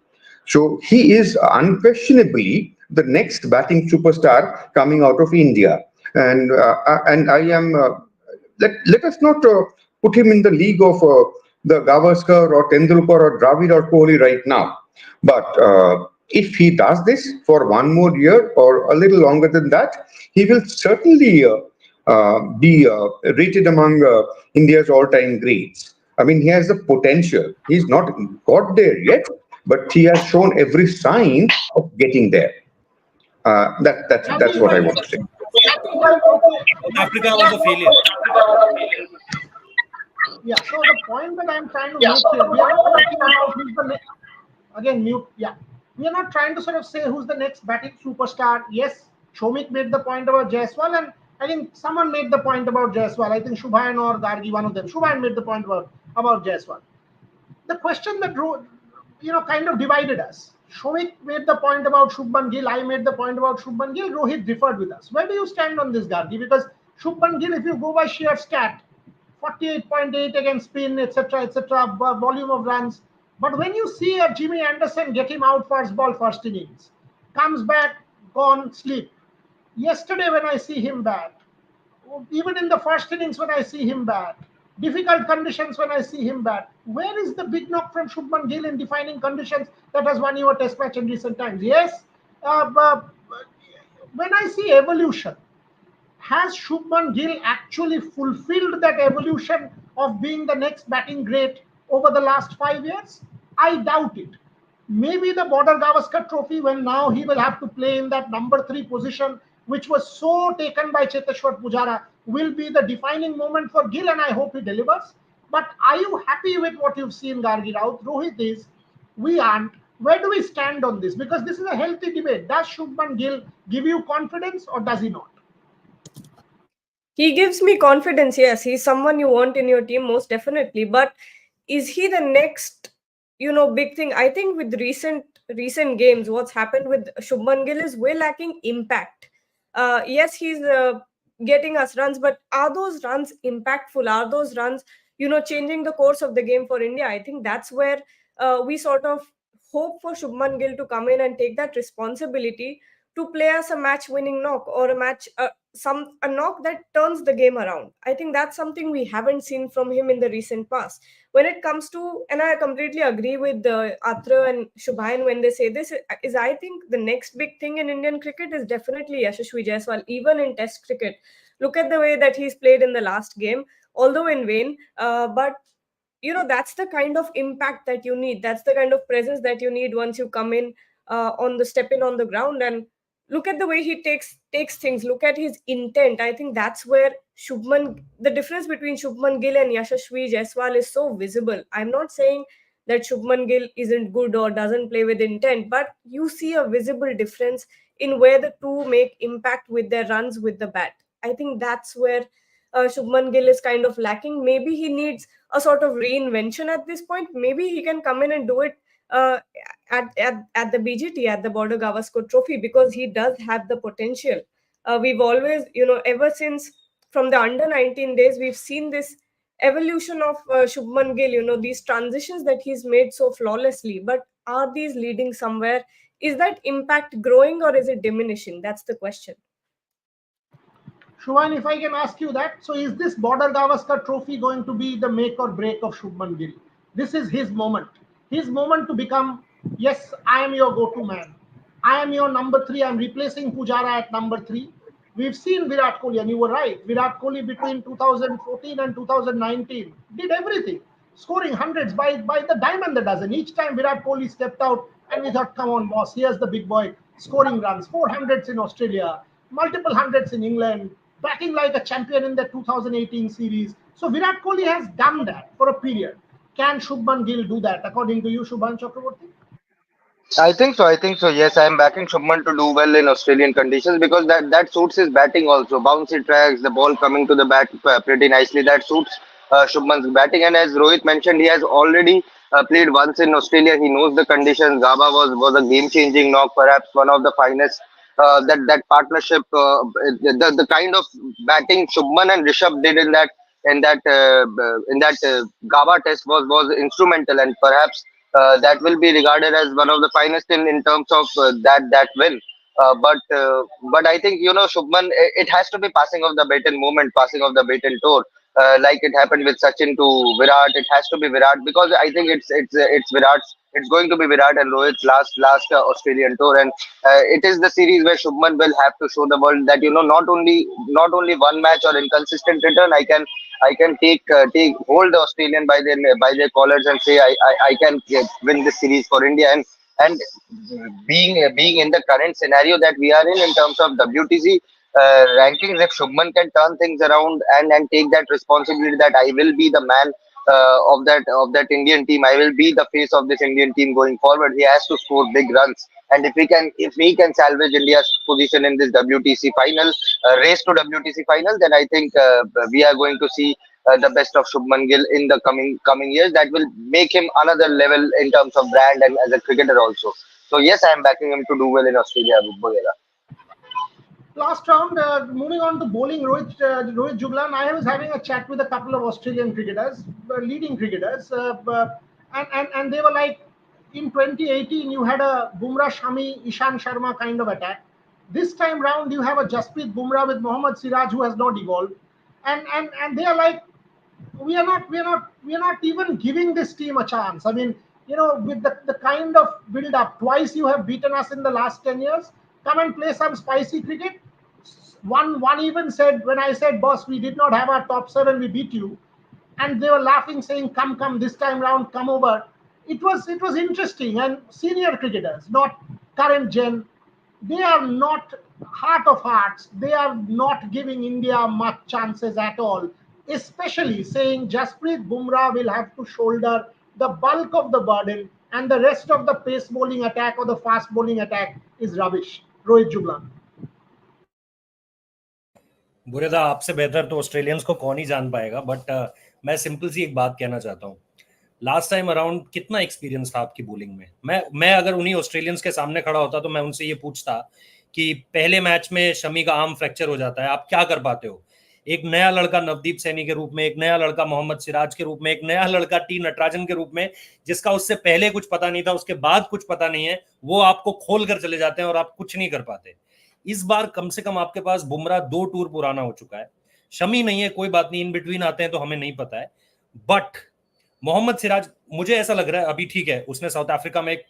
So he is unquestionably the next batting superstar coming out of India. And I am, let us not put him in the league of the Gavaskar or Tendulkar or Dravid or Kohli right now. But if he does this for 1 more year or a little longer than that, he will certainly be rated among India's all-time greats. I mean, he has the potential. He's not got there yet, but he has shown every sign of getting there. That's what I want to say. Africa was a failure. Yeah, so the point that I'm trying to make here, we are not talking about who's the next, again, mute, yeah. We are not trying to sort of say who's the next batting superstar. Yes, Shomik made the point about Jaiswal, and I think someone made the point about Jaiswal. I think Shubhan or Gargi, one of them. Shubhan made the point about Jaiswal. The question that kind of divided us. Shomik made the point about Shubman Gill. I made the point about Shubman Gill. Rohit differed with us. Where do you stand on this, Gargi? Because Shubman Gill, if you go by sheer stat, 48.8 against spin, etc., volume of runs. But when you see a Jimmy Anderson get him out first ball, first innings, comes back, gone, sleep. Yesterday when I see him bat, even in the first innings when I see him bat, difficult conditions when I see him bat. Where is the big knock from Shubman Gill in defining conditions that has won you a test match in recent times? Yes, but when I see evolution, has Shubman Gill actually fulfilled that evolution of being the next batting great over the last 5 years? I doubt it. Maybe the Border Gavaskar Trophy, when now he will have to play in that number 3 position, which was so taken by Cheteshwar Pujara, will be the defining moment for Gill, and I hope he delivers. But are you happy with what you've seen, Gargi Raut? Rohit is. We aren't. Where do we stand on this? Because this is a healthy debate. Does Shubman Gill give you confidence or does he not? He gives me confidence. Yes, he's someone you want in your team, most definitely. But is he the next, big thing? I think with recent games, what's happened with Shubman Gill is we're lacking impact. Yes, he's getting us runs, but are those runs impactful? Are those runs, changing the course of the game for India? I think that's where we sort of hope for Shubman Gill to come in and take that responsibility to play us a match-winning knock or a knock that turns the game around. I think that's something we haven't seen from him in the recent past. When it comes to, and I completely agree with Atra and Shubhayan when they say this, is I think the next big thing in Indian cricket is definitely Yashasvi Jaiswal, even in Test cricket. Look at the way that he's played in the last game, although in vain. But that's the kind of impact that you need. That's the kind of presence that you need once you come in on the step in on the ground. And look at the way he takes things. Look at his intent. I think that's where the difference between Shubman Gill and Yashasvi Jaiswal is so visible. I'm not saying that Shubman Gill isn't good or doesn't play with intent, but you see a visible difference in where the two make impact with their runs with the bat. I think that's where Shubman Gill is kind of lacking. Maybe he needs a sort of reinvention at this point. Maybe he can come in and do it uh, at the BGT, at the Border Gavaskar Trophy, because he does have the potential. We've always, ever since from the under 19 days, we've seen this evolution of Shubman Gill, these transitions that he's made so flawlessly. But are these leading somewhere? Is that impact growing or is it diminishing? That's the question. Shubhan, if I can ask you that, so is this Border Gavaskar Trophy going to be the make or break of Shubman Gill? This is his moment to become, yes, I am your go-to man. I am your number 3. I'm replacing Pujara at number 3. We've seen Virat Kohli, and you were right. Virat Kohli between 2014 and 2019 did everything, scoring hundreds by the dime and the dozen. Each time Virat Kohli stepped out, and we thought, come on, boss, here's the big boy scoring runs, 400s in Australia, multiple hundreds in England, batting like a champion in the 2018 series. So Virat Kohli has done that for a period. Can Shubman Gill do that, according to you, Shubhan Chakraborty? I think so. I think so. Yes, I am backing Shubman to do well in Australian conditions because that suits his batting also. Bouncy tracks, the ball coming to the bat pretty nicely. That suits Shubman's batting. And as Rohit mentioned, he has already played once in Australia. He knows the conditions. Gaba was a game-changing knock, perhaps one of the finest. That partnership, the kind of batting Shubman and Rishabh did in that Gaba test was instrumental, and perhaps that will be regarded as one of the finest in terms of that win. But I think Shubman, it has to be passing of the baton moment, passing of the baton tour, like it happened with Sachin to Virat. It has to be Virat because I think it's Virat's. It's going to be Virat and Rohit's last Australian tour, and it is the series where Shubman will have to show the world that not only one match or inconsistent return. I can take hold the Australian by their collars and say I can win this series for India, and being in the current scenario that we are in terms of WTC rankings, if Shubman can turn things around and take that responsibility that I will be the man of that Indian team, I will be the face of this Indian team going forward. He has to score big runs, and if we can salvage India's position in this WTC final race to WTC final, then I think we are going to see the best of Shubman Gill in the coming years. That will make him another level in terms of brand and as a cricketer also. So yes, I am backing him to do well in Australia. Bogega. Last round, moving on to bowling, Rohit Juglan. I was having a chat with a couple of Australian cricketers, leading cricketers, and they were like, in 2018, you had a Bumrah Shami, Ishan Sharma kind of attack. This time round, you have a Jasprit Bumrah with Mohammad Siraj, who has not evolved, and they are like, we are not even giving this team a chance. I mean, with the kind of build up, twice you have beaten us in the last 10 years. Come and play some spicy cricket. One even said, when I said, boss, we did not have our top seven, we beat you, and they were laughing, saying, come this time round, come over. It was interesting. And senior cricketers, not current gen, they are not, heart of hearts, they are not giving India much chances at all, especially saying Jasprit Bumrah will have to shoulder the bulk of the burden, and the rest of the pace bowling attack or the fast bowling attack is rubbish. Rohit Juglan. बुरेदा, आपसे बेहतर तो Australians को कौन ही जान पाएगा, but मैं simple सी एक बात कहना चाहता हूँ. लास्ट टाइम अराउंड कितना एक्सपीरियंस था आपकी बॉलिंग में? मैं अगर उन्हीं ऑस्ट्रेलियंस के सामने खड़ा होता तो मैं उनसे ये पूछता कि पहले मैच में शमी का आर्म फ्रैक्चर हो जाता है, आप क्या कर पाते हो? एक नया लड़का नवदीप सैनी के रूप में, एक नया लड़का मोहम्मद सिराज के रूप में, एक नया लड़का टी नटराजन के रूप में, जिसका उससे पहले कुछ पता नहीं था, उसके बाद कुछ पता नहीं है, वो आपको खोल कर चले जाते हैं और आप कुछ नहीं कर पाते. इस बार कम से कम आपके पास बुमराह 2 टूर पुराना हो चुका है, शमी नहीं है, कोई बात नहीं, इन बिटवीन आते हैं तो हमें नहीं पता है. बट मोहम्मद सिराज, मुझे ऐसा लग रहा है अभी ठीक है, उसने साउथ अफ्रीका में एक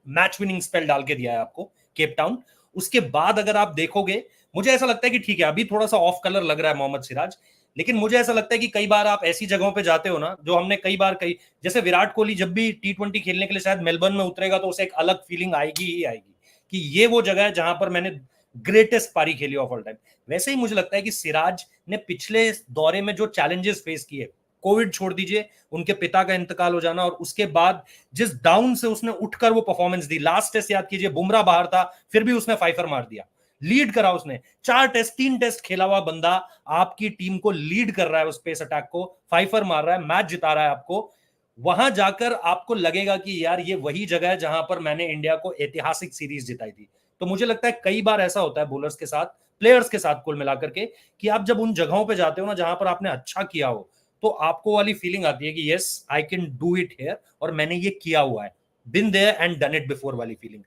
मैच विनिंग स्पेल डाल के दिया है आपको केप टाउन. उसके बाद अगर आप देखोगे, मुझे ऐसा लगता है कि ठीक है अभी थोड़ा सा ऑफ कलर लग रहा है मोहम्मद सिराज, लेकिन मुझे ऐसा लगता है कि कई बार आप ऐसी जगहों पे जाते हो ना, जो हमने कई बार जैसे विराट कोहली जब भी T20 खेलने के लिए शायद मेलबर्न में उतरेगा तो उसे एक अलग फीलिंग आएगी ही आएगी कि ये वो जगह है जहां पर मैंने ग्रेटेस्ट पारी खेली ऑफ ऑल टाइम. वैसे ही मुझे लगता है कि सिराज ने पिछले दौरे में जो चैलेंजेस फेस किए, कोविड छोड़ दीजिए, उनके पिता का इंतकाल हो जाना, और उसके बाद जिस डाउन से उसने उठकर वो परफॉर्मेंस दी. लास्ट टेस्ट याद कीजिए, बुमराह बाहर था, फिर भी उसने फाइफर मार दिया, लीड करा उसने. 3 टेस्ट खेला हुआ बंदा आपकी टीम को लीड कर रहा है, उस पेस अटैक को फाइफर मार रहा है, मैच जिता रहा है आपको. वहां जाकर आपको लगेगा कि यार ये वही जगह है जहां पर मैंने इंडिया को ऐतिहासिक सीरीज जिताई थी. तो मुझे लगता है कई बार ऐसा होता है बॉलर्स के साथ, प्लेयर्स के साथ कुल मिलाकर के, कि आप जब उन जगहों पे जाते हो ना जहां पर आपने अच्छा किया हो, तो आपको वाली फीलिंग आती है कि yes I can do it here, और मैंने ये किया हुआ है, been there and done it before वाली फीलिंग.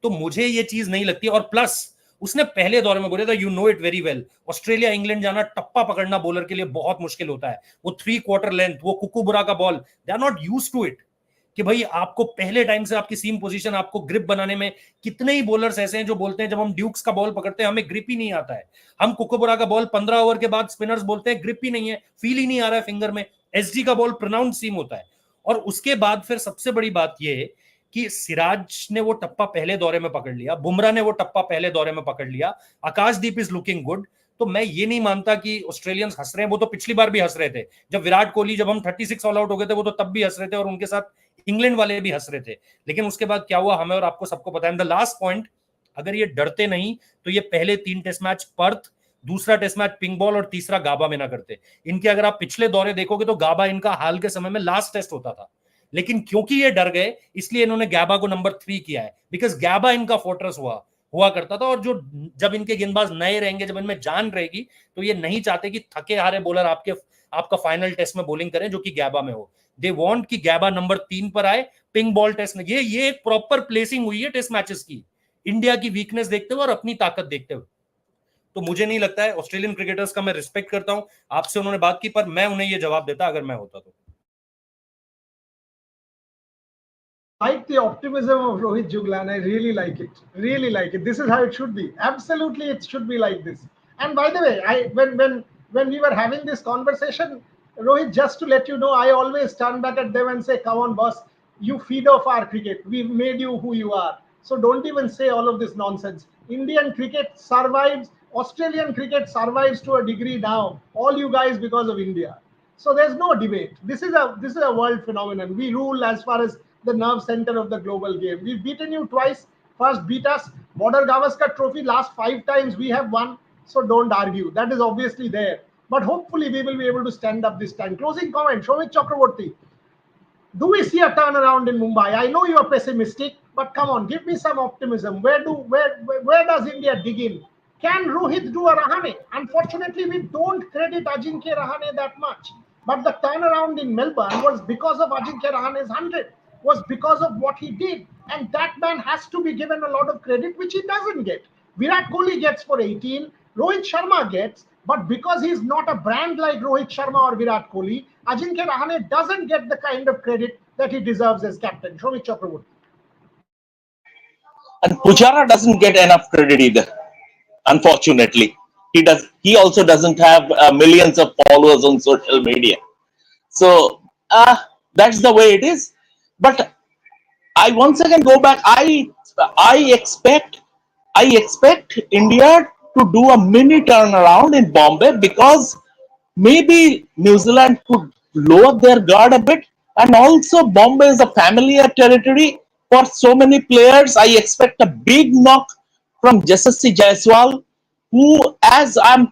तो मुझे ये चीज नहीं लगती. और प्लस उसने पहले दौर में बोला था, you know it very well, Australia England जाना टप्पा पकड़ना बॉलर के लिए बहुत मुश्किल होता है. वो 3/4 लेंथ, वो कुकुबुरा का ball, they are not used to it. कि भाई आपको पहले टाइम से आपकी सीम पोजीशन, आपको ग्रिप बनाने में, कितने ही बॉलर्स ऐसे हैं जो बोलते हैं जब हम ड्यूक्स का बॉल पकड़ते हैं हमें ग्रिप ही नहीं आता है. हम कुकुबुरा का बॉल 15 ओवर के बाद स्पिनर्स बोलते हैं ग्रिप ही नहीं है, फील ही नहीं आ रहा है फिंगर में. एसजी का बॉल प्रोनाउंस सीम होता है. और उसके बाद फिर सबसे बड़ी बात यह है कि सिराज ने वो टप्पा पहले दौरे में पकड़ लिया, बुमराह ने वो टप्पा पहले दौरे में पकड़ लिया, आकाशदीप इज लुकिंग गुड. तो मैं ये नहीं मानता कि ऑस्ट्रेलियंस हंस रहे हैं, वो तो पिछली बार भी हंस रहे थे. जब विराट कोहली, जब हम 36 ऑल आउट हो गए थे, वो तो तब भी हंस रहे थे, और उनके साथ इंग्लैंड वाले भी हंस रहे थे. लेकिन उसके बाद क्या हुआ हमें और आपको सबको पता है. द लास्ट पॉइंट, अगर ये डरते नहीं तो ये पहले 3 टेस्ट मैच पर्थ, दूसरा टेस्ट मैच पिंक बॉल, और तीसरा गाबा में ना करते. इनके अगर आप पिछले दौरे देखोगे तो गाबा इनका हाल के समय में लास्ट टेस्ट होता था, लेकिन क्योंकि ये डर गए इसलिए इन्होंने गैबा को नंबर 3 किया है, बिकॉज गैबा इनका फोर्ट्रेस हुआ करता था. और जो जब इनके गेंदबाज नए रहेंगे, जब इनमें जान रहेगी, तो ये नहीं चाहते कि थके हारे बॉलर आपका फाइनल टेस्ट में बॉलिंग करें जो कि गैबा में हो. दे वांट कि गैबा नंबर 3 पर आए, पिंक बॉल टेस्ट में. ये एक प्रॉपर प्लेसिंग हुई है टेस्ट मैचेस की, इंडिया की वीकनेस देखते हुए और अपनी ताकत देखते हुए. तो मुझे नहीं लगता है, ऑस्ट्रेलियन क्रिकेटर्स का मैं रिस्पेक्ट करता हूं, आपसे उन्होंने बात की, पर मैं उन्हें ये जवाब देता अगर मैं होता तो. Like the optimism of Rohit Juglan. I really like it. Really like it. This is how it should be. Absolutely, it should be like this. And by the way, when we were having this conversation, Rohit, just to let you know, I always stand back at them and say, "Come on, boss, you feed off our cricket. We've made you who you are. So don't even say all of this nonsense. Indian cricket survives. Australian cricket survives to a degree now. All you guys because of India. So there's no debate. This is a world phenomenon. We rule as far as the nerve center of the global game. We've beaten you twice. First beat us. Border Gavaskar Trophy last 5 times we have won. So don't argue. That is obviously there. But hopefully we will be able to stand up this time. Closing comment, Shomit Chakraborty. Do we see a turnaround in Mumbai? I know you are pessimistic, but come on, give me some optimism. Where does India dig in? Can Rohit do a Rahane? Unfortunately, we don't credit Ajinkya Rahane that much. But the turnaround in Melbourne was because of Ajinkya Rahane's 100, was because of what he did. And that man has to be given a lot of credit, which he doesn't get. Virat Kohli gets for 18, Rohit Sharma gets, but because he's not a brand like Rohit Sharma or Virat Kohli, Ajinkya Rahane doesn't get the kind of credit that he deserves as captain. Shomit Chakraborty. And Pujara doesn't get enough credit either. Unfortunately, he does. He also doesn't have millions of followers on social media. So that's the way it is. But I once again go back. I expect I expect India to do a mini turnaround in Bombay, because maybe New Zealand could lower their guard a bit, and also Bombay is a familiar territory for so many players. I expect a big knock from Yashasvi Jaiswal, who, as I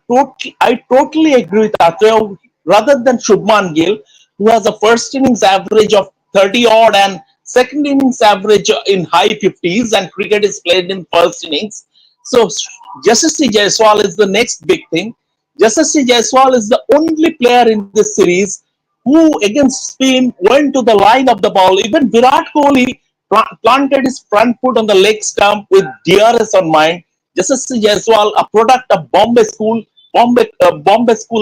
totally agree with Atreo, rather than Shubman Gill, who has a first innings average of 30 odd and second innings average in high 50s, and cricket is played in first innings. So Yashasvi Jaiswal is the next big thing. Yashasvi Jaiswal is the only player in this series who, against spin, went to the line of the ball. Even Virat Kohli planted his front foot on the leg stump with DRS on mind. Yashasvi Jaiswal, a product of Bombay School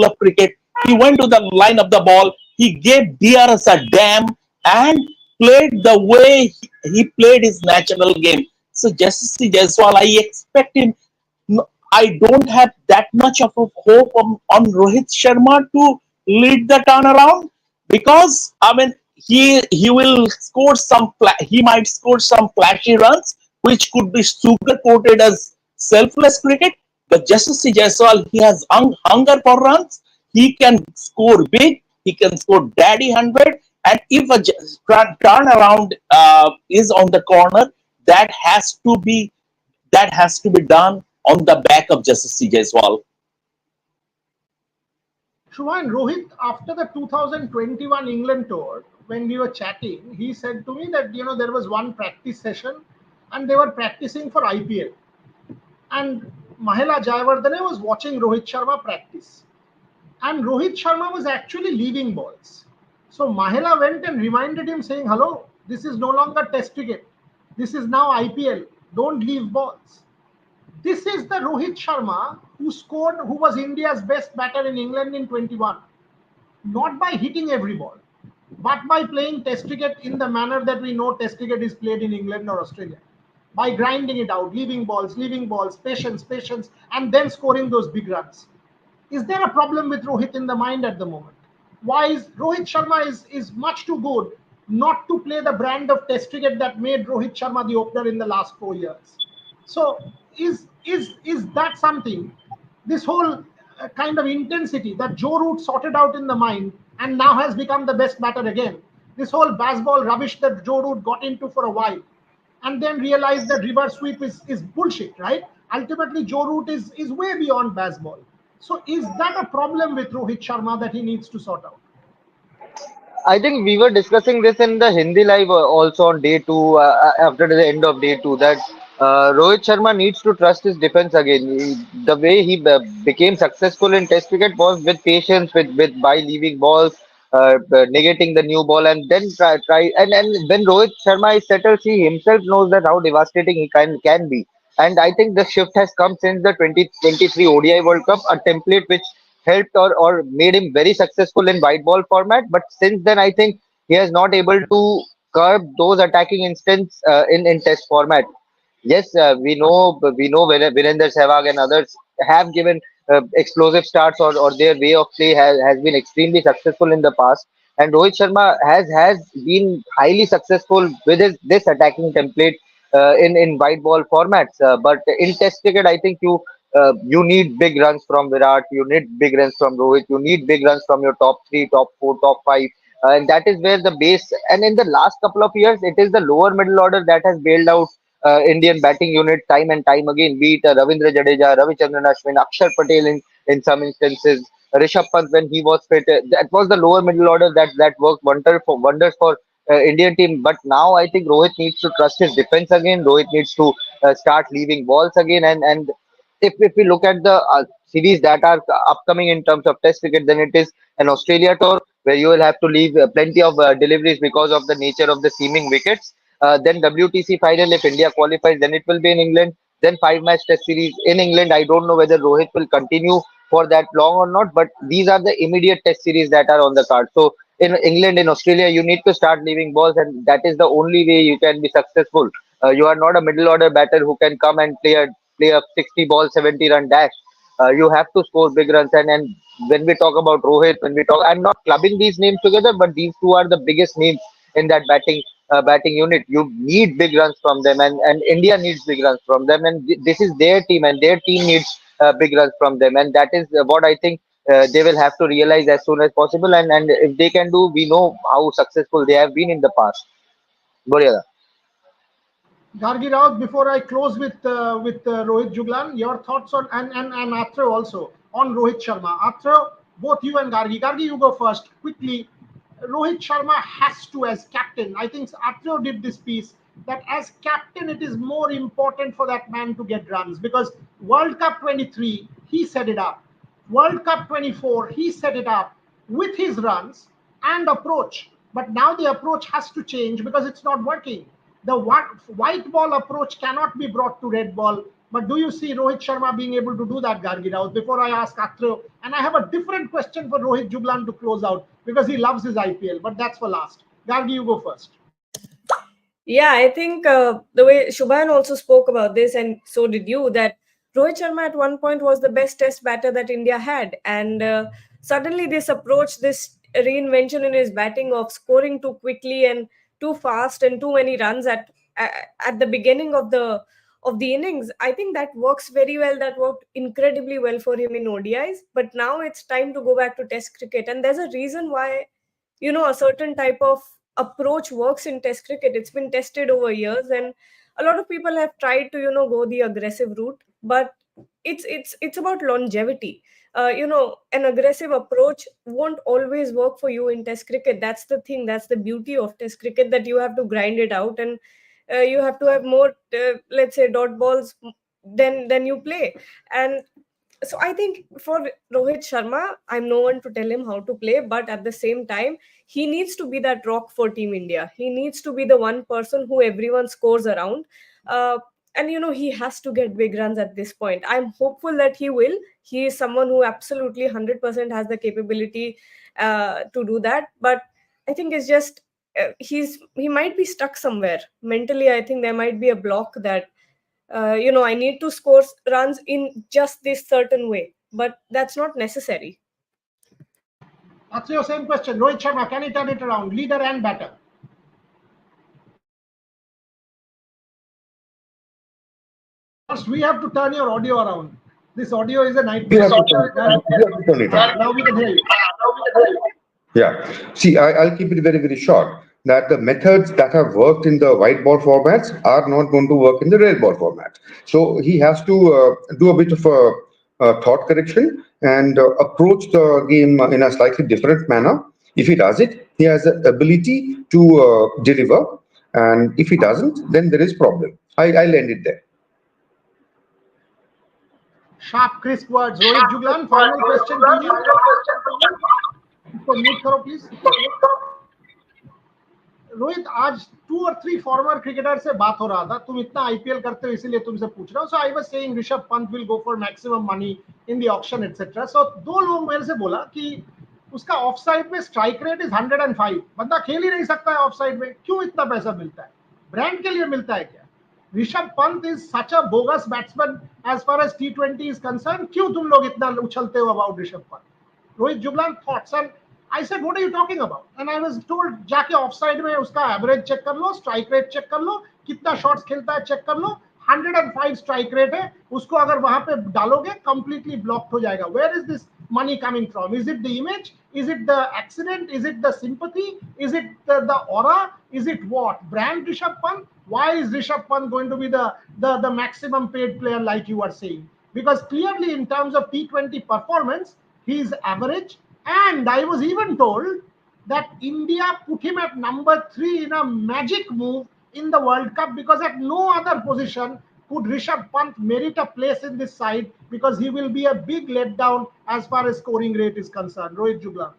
of Cricket, he went to the line of the ball. He gave DRS a damn and played the way he played his natural game. So Yashasvi Jaiswal, I expect him. I don't have that much of a hope on Rohit Sharma to lead the turnaround, because I mean he will score he might score some flashy runs which could be sugar coated as selfless cricket. But just to see Jaiswal, he has hunger for runs. He can score big. He can score daddy 100. And if a turnaround is on the corner, that has to be that has to be done on the back of Justice Jaiswal. Shubman, Rohit, after the 2021 England tour, when we were chatting, he said to me that there was one practice session and they were practicing for IPL. And Mahela Jayawardene was watching Rohit Sharma practice. And Rohit Sharma was actually leaving balls. So Mahela went and reminded him, saying, "Hello, this is no longer Test cricket. This is now IPL. Don't leave balls." This is the Rohit Sharma who was India's best batter in England in 21. Not by hitting every ball, but by playing Test cricket in the manner that we know Test cricket is played in England or Australia. By grinding it out, leaving balls, patience, and then scoring those big runs. Is there a problem with Rohit in the mind at the moment? Why is Rohit Sharma is much too good not to play the brand of Test cricket that made Rohit Sharma the opener in the last 4 years? So is that something? This whole kind of intensity that Joe Root sorted out in the mind and now has become the best batter again. This whole baseball rubbish that Joe Root got into for a while, and then realized that reverse sweep is bullshit, right? Ultimately, Joe Root is way beyond baseball. So is that a problem with Rohit Sharma that he needs to sort out? I think we were discussing this in the Hindi live also on day two, after the end of day two, that Rohit Sharma needs to trust his defense again. The way he became successful in Test cricket was with patience, with by leaving balls, negating the new ball, and then try. And when Rohit Sharma is settled, he himself knows that how devastating he can be. And I think the shift has come since the 2023 ODI World Cup, a template which helped or made him very successful in white ball format. But since then, I think he has not able to curb those attacking instincts in test format. Yes, we know Virender Sehwag and others have given explosive starts, or their way of play has been extremely successful in the past. And Rohit Sharma has been highly successful with this attacking template in white ball formats. But in Test cricket, I think you need big runs from Virat, you need big runs from Rohit, you need big runs from your top three, top four, top five. And that is where the base. And in the last couple of years, it is the lower middle order that has bailed out Indian batting unit time and time again. Be it Ravindra Jadeja, Ravichandran Ashwin, Akshar Patel in some instances, Rishabh Pant when he was fit. That was the lower middle order that worked wonders for Indian team. But now I think Rohit needs to trust his defense again. Rohit needs to start leaving balls again. And if we look at the series that are upcoming in terms of Test cricket, then it is an Australia tour where you will have to leave plenty of deliveries because of the nature of the seaming wickets. Then WTC final, if India qualifies, then it will be in England. Then 5 match Test series in England. I don't know whether Rohit will continue for that long or not, but these are the immediate Test series that are on the card. So in England, in Australia, you need to start leaving balls, and that is the only way you can be successful. You are not a middle order batter who can come and play a 60 ball 70 run dash. You have to score big runs, and when we talk about Rohit, when we talk, I'm not clubbing these names together, but these two are the biggest names in that batting unit. You need big runs from them, and India needs big runs from them, and this is their team, and their team needs big runs from them, and that is what I think they will have to realize as soon as possible. And if they can do, we know how successful they have been in the past. Boria. Gargi Rao, before I close with Rohit Juglan, your thoughts on and Atre also on Rohit Sharma. Atre, both you and Gargi. Gargi, you go first quickly. Rohit Sharma has to, as captain. I think Atre did this piece that as captain, it is more important for that man to get runs because World Cup 23, he set it up. World Cup 24, he set it up with his runs and approach. But now the approach has to change because it's not working. The white ball approach cannot be brought to red ball. But do you see Rohit Sharma being able to do that, Gargi Rao? Before I ask Atre, and I have a different question for Rohit Juglan to close out because he loves his IPL, but that's for last. Gargi, you go first. Yeah, I think the way Shubhan also spoke about this, and so did you, that Rohit Sharma at one point was the best test batter that India had. And suddenly, this approach, this reinvention in his batting of scoring too quickly and too fast and too many runs at the beginning of the innings, I think that works very well. That worked incredibly well for him in ODIs. But now it's time to go back to Test cricket. And there's a reason why, a certain type of approach works in Test cricket. It's been tested over years, and a lot of people have tried to go the aggressive route, but it's about longevity. An aggressive approach won't always work for you in Test cricket. That's the thing, that's the beauty of Test cricket, that you have to grind it out, and you have to have more let's say dot balls than you play. And so I think for Rohit Sharma, I'm no one to tell him how to play, but at the same time, he needs to be that rock for Team India. He needs to be the one person who everyone scores around. And he has to get big runs at this point. I'm hopeful that he will. He is someone who absolutely 100% has the capability to do that. But I think it's just he might be stuck somewhere mentally. I think there might be a block that I need to score runs in just this certain way, but that's not necessary. That's your same question. Rohit Sharma, can he turn it around? Leader and batter. First, we have to turn your audio around. This audio is a nightmare. Now we can hear you. Yeah. See, I'll keep it very, very short. That the methods that have worked in the white ball formats are not going to work in the red ball format. So he has to do a bit of a thought correction and approach the game in a slightly different manner. If he does it, he has the ability to deliver. And if he doesn't, then there is problem. I'll end it there. Sharp, crisp words. Rohit Juglan, final question to you. Mute करो please. Rohit, आज 2 or 3 farmer cricketer से बात हो रहा था. तुम इतना IPL करते हो इसीलिए तुमसे पूछ रहा हूँ. So I was saying Rishabh Pant will go for maximum money in the auction etcetera. So 2 लोग मेरे से बोला कि उसका ऑफ साइड में स्ट्राइक रेट इज 105. बंदा खेल ही नहीं सकता है ऑफ साइड में. क्यों इतना पैसा मिलता है? ब्रांड के लिए मिलता है क्या? Rishabh Pant is such a bogus batsman as far as T20 is concern. क्यों तुम लोग इतना उछलते हो about Rishabh Pant? Rohit Juglan thoughts. And I said, what are you talking about? And I was told, जाके ऑफसाइड में उसका एवरेज चेक कर लो, स्ट्राइक रेट चेक कर लो, कितना शॉट्स खेलता है चेक कर लो. 105 स्ट्राइक रेट है. उसको अगर वहां पे डालोगे कंप्लीटली ब्लॉक्ड हो जाएगा. Where is this money coming from? Is it the image? Is it the accident? Is it the sympathy? Is it the aura? Is it what? Brand Rishabh Pant? Why is Rishabh Pant going to be the maximum paid player like you are saying? Because clearly in terms of T20 performance, he is average. And I was even told that India put him at number 3 in a magic move in the World Cup because at no other position could Rishabh Pant merit a place in this side because he will be a big letdown as far as scoring rate is concerned. Rohit Juglan.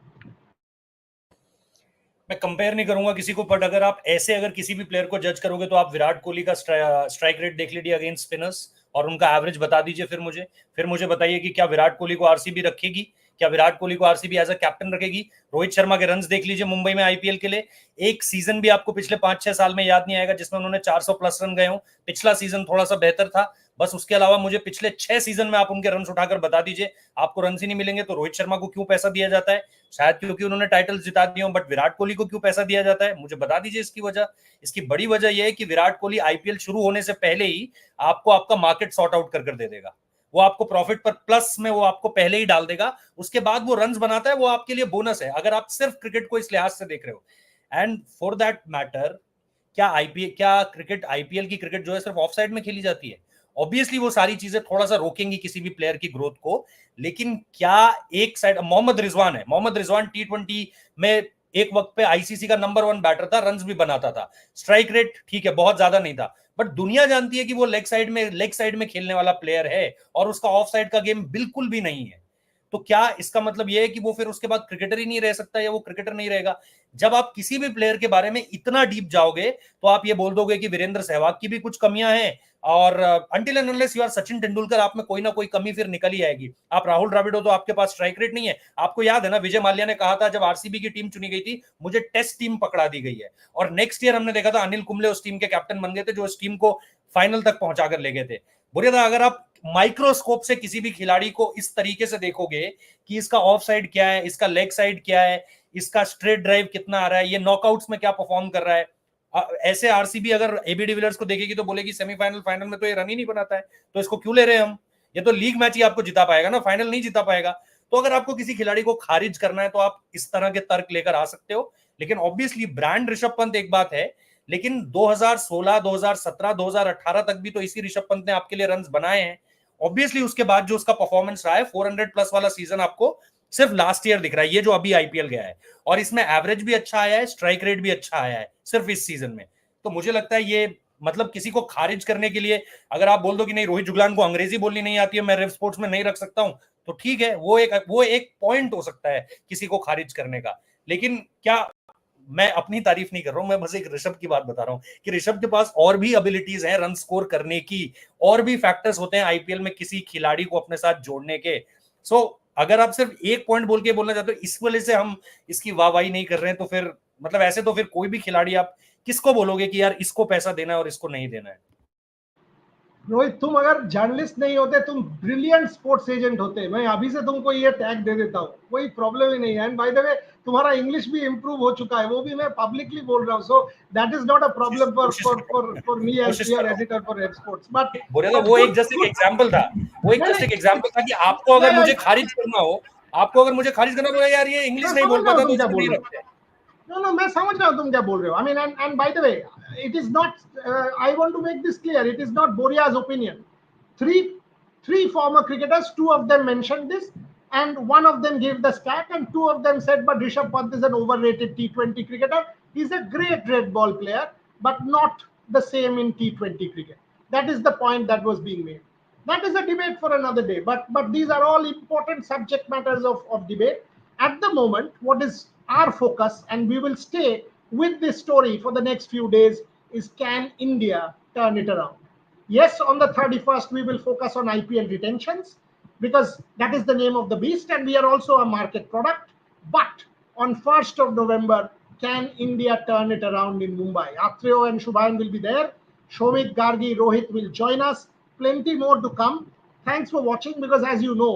मैं compare नहीं करूंगा किसी को, but अगर किसी भी player को जज करोगे तो आप विराट कोहली का स्ट्राइक रेट देख लीजिए अगेंस्ट स्पिनर्स और उनका एवरेज बता दीजिए. फिर मुझे बताइए कि क्या विराट कोहली को आरसीबी रखेगी क्या विराट कोहली को आरसीबी एज अ कैप्टन रखेगी? रोहित शर्मा के रन्स देख लीजिए मुंबई में आईपीएल के लिए, एक सीजन भी आपको पिछले 5-6 साल में याद नहीं आएगा जिसमें उन्होंने 400 प्लस रन गए हो। पिछला सीजन थोड़ा सा बेहतर था, बस उसके अलावा मुझे पिछले 6 सीजन में आप उनके रन उठाकर बता दीजिए, आपको रन ही नहीं मिलेंगे। तो रोहित शर्मा को क्यों पैसा दिया जाता है? शायद क्योंकि उन्होंने टाइटल जिता दिए हो, बट विराट कोहली को क्यों पैसा दिया जाता है? मुझे बता दीजिए इसकी वजह। इसकी बड़ी वजह यह है कि विराट कोहली आईपीएल शुरू होने से पहले ही आपको आपका मार्केट सॉर्ट आउट कर दे देगा। वो आपको प्रॉफिट पर प्लस में वो आपको पहले ही डाल देगा, उसके बाद वो रन्स बनाता है, वो आपके लिए बोनस है, अगर आप सिर्फ क्रिकेट को इस लिहाज से देख रहे हो। एंड फॉर दैट मैटर, क्या क्रिकेट, आईपीएल की क्रिकेट जो है सिर्फ ऑफ साइड में खेली जाती है? ऑब्वियसली वो सारी चीजें थोड़ा सा रोकेंगी किसी भी प्लेयर की ग्रोथ को, लेकिन क्या एक साइड, मोहम्मद रिजवान T20 में एक वक्त पे आईसीसी का नंबर 1 बैटर था, रन्स भी बनाता था, स्ट्राइक रेट ठीक है बहुत ज्यादा नहीं था, बट दुनिया जानती है कि वो लेग साइड में खेलने वाला प्लेयर है और उसका ऑफ साइड का गेम बिल्कुल भी नहीं है। तो क्या इसका मतलब यह है कि वो फिर उसके बाद क्रिकेटर ही नहीं रह सकता या वो क्रिकेटर नहीं रहेगा? जब आप किसी भी प्लेयर के बारे में इतना डीप जाओगे तो आप ये बोल दोगे कि वीरेंद्र सहवाग की भी कुछ कमियां हैं, और until and unless you are Sachin Tendulkar, आप में कोई ना कोई कमी फिर निकल ही आएगी। आप राहुल द्रविड़ हो तो आपके पास स्ट्राइक रेट नहीं है। आपको याद है ना, विजय माल्या ने कहा था जब आरसीबी की टीम चुनी गई थी, मुझे टेस्ट टीम पकड़ा दी गई है, और नेक्स्ट ईयर हमने देखा था अनिल कुंबले उस टीम के कैप्टन बन गए थे जो उस टीम को फाइनल तक पहुंचाकर ले गए थे। बुरिया, अगर आप माइक्रोस्कोप से किसी भी खिलाड़ी को इस तरीके से देखोगे कि इसका ऑफ साइड क्या है, इसका लेग साइड क्या है, इसका स्ट्रेट ड्राइव कितना आ रहा है, ये नॉकआउट्स में क्या परफॉर्म कर रहा है, ऐसे आरसीबी अगर एबी डिविलियर्स को देखेगी तो बोलेगी सेमीफाइनल फाइनल में तो ये रन ही नहीं बनाता है, तो इसको क्यों ले रहे हैं हम? ये तो लीग मैच ही आपको जिता पाएगा ना, फाइनल नहीं जिता पाएगा। तो अगर आपको किसी खिलाड़ी को खारिज करना है तो आप इस तरह के तर्क लेकर आ सकते हो, लेकिन ऑब्वियसली ब्रांड ऋषभ पंत एक बात है, लेकिन 2016, 2017, 2018 तक भी तो इसी ऋषभ पंत ने आपके लिए रन्स बनाए हैं। ऑब्वियसली उसके बाद जो उसका परफॉर्मेंस रहा है, 400 प्लस वाला सीजन आपको सिर्फ लास्ट ईयर दिख रहा है, ये जो अभी आईपीएल गया है, और इसमें एवरेज भी अच्छा आया है, स्ट्राइक रेट भी अच्छा आया है सिर्फ इस सीजन में। तो मुझे लगता है ये मतलब किसी को खारिज करने के लिए अगर आप बोल दो कि नहीं रोहित जुगलान को अंग्रेजी बोलनी नहीं आती है, मैं रेव स्पोर्ट्स में नहीं रख सकता हूं, तो ठीक है, वो एक पॉइंट हो सकता है किसी को खारिज करने का। लेकिन क्या, मैं अपनी तारीफ नहीं कर रहा हूं, मैं बस एक ऋषभ की बात बता रहा हूं कि ऋषभ के पास और भी एबिलिटीज हैं रन स्कोर करने की, और भी फैक्टर्स होते हैं आईपीएल में किसी खिलाड़ी को अपने साथ जोड़ने के। सो अगर आप सिर्फ एक पॉइंट बोल के बोलना चाहते हो इस वजह से हम इसकी वाहवाही नहीं कर रहे हैं, तो फिर मतलब ऐसे तो फिर कोई भी खिलाड़ी आप किसको बोलोगे कि यार इसको पैसा देना है और इसको नहीं देना है? रोहित, तुम अगर जर्नलिस्ट नहीं होते, तुम ब्रिलियंट स्पोर्ट्स एजेंट होते, मैं अभी से तुमको ये टैग दे देता हूँ, कोई प्रॉब्लम ही नहीं है। एंड बाय द वे तुम्हारा इंग्लिश भी इंप्रूव हो चुका है, वो भी मैं पब्लिकली बोल रहा हूँ, so that is not a problem for me as your editor for Red Sports. But वो एक जस्ट एक एग्जांपल था, कि आपको अगर मुझे खारिज करना हो, यार ये इंग्लिश नहीं बोल पाता तो इसको नहीं रखते। No, मैं समझ रहा हूँ तुम क्या बोल रहे हो। I mean, and by the way, it is not. I want to make this clear. It is not Boria's opinion. Three former cricketers, two of them mentioned this, and one of them gave the stat, and two of them said, "But Rishabh Pant is an overrated T20 cricketer. He's a great red ball player, but not the same in T20 cricket." That is the point that was being made. That is a debate for another day. But these are all important subject matters of debate. At the moment, what is our focus, and we will stay with this story for the next few days, is can India turn it around? Yes, on the 31st, we will focus on IPL retentions because that is the name of the beast, and we are also a market product. But on 1st of November, can India turn it around in Mumbai? Atreo and Shubhan will be there. Shomit, Gargi, Rohit will join us. Plenty more to come. Thanks for watching, because as you know,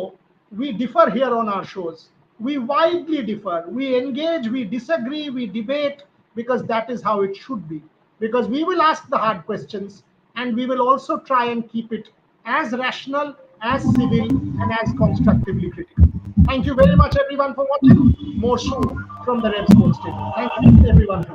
we differ here on our shows. We widely differ. We engage, we disagree, we debate, because that is how it should be. Because we will ask the hard questions, and we will also try and keep it as rational, as civil, and as constructively critical. Thank you very much, everyone, for watching. More soon from the Red Sports Table. Thank you, everyone.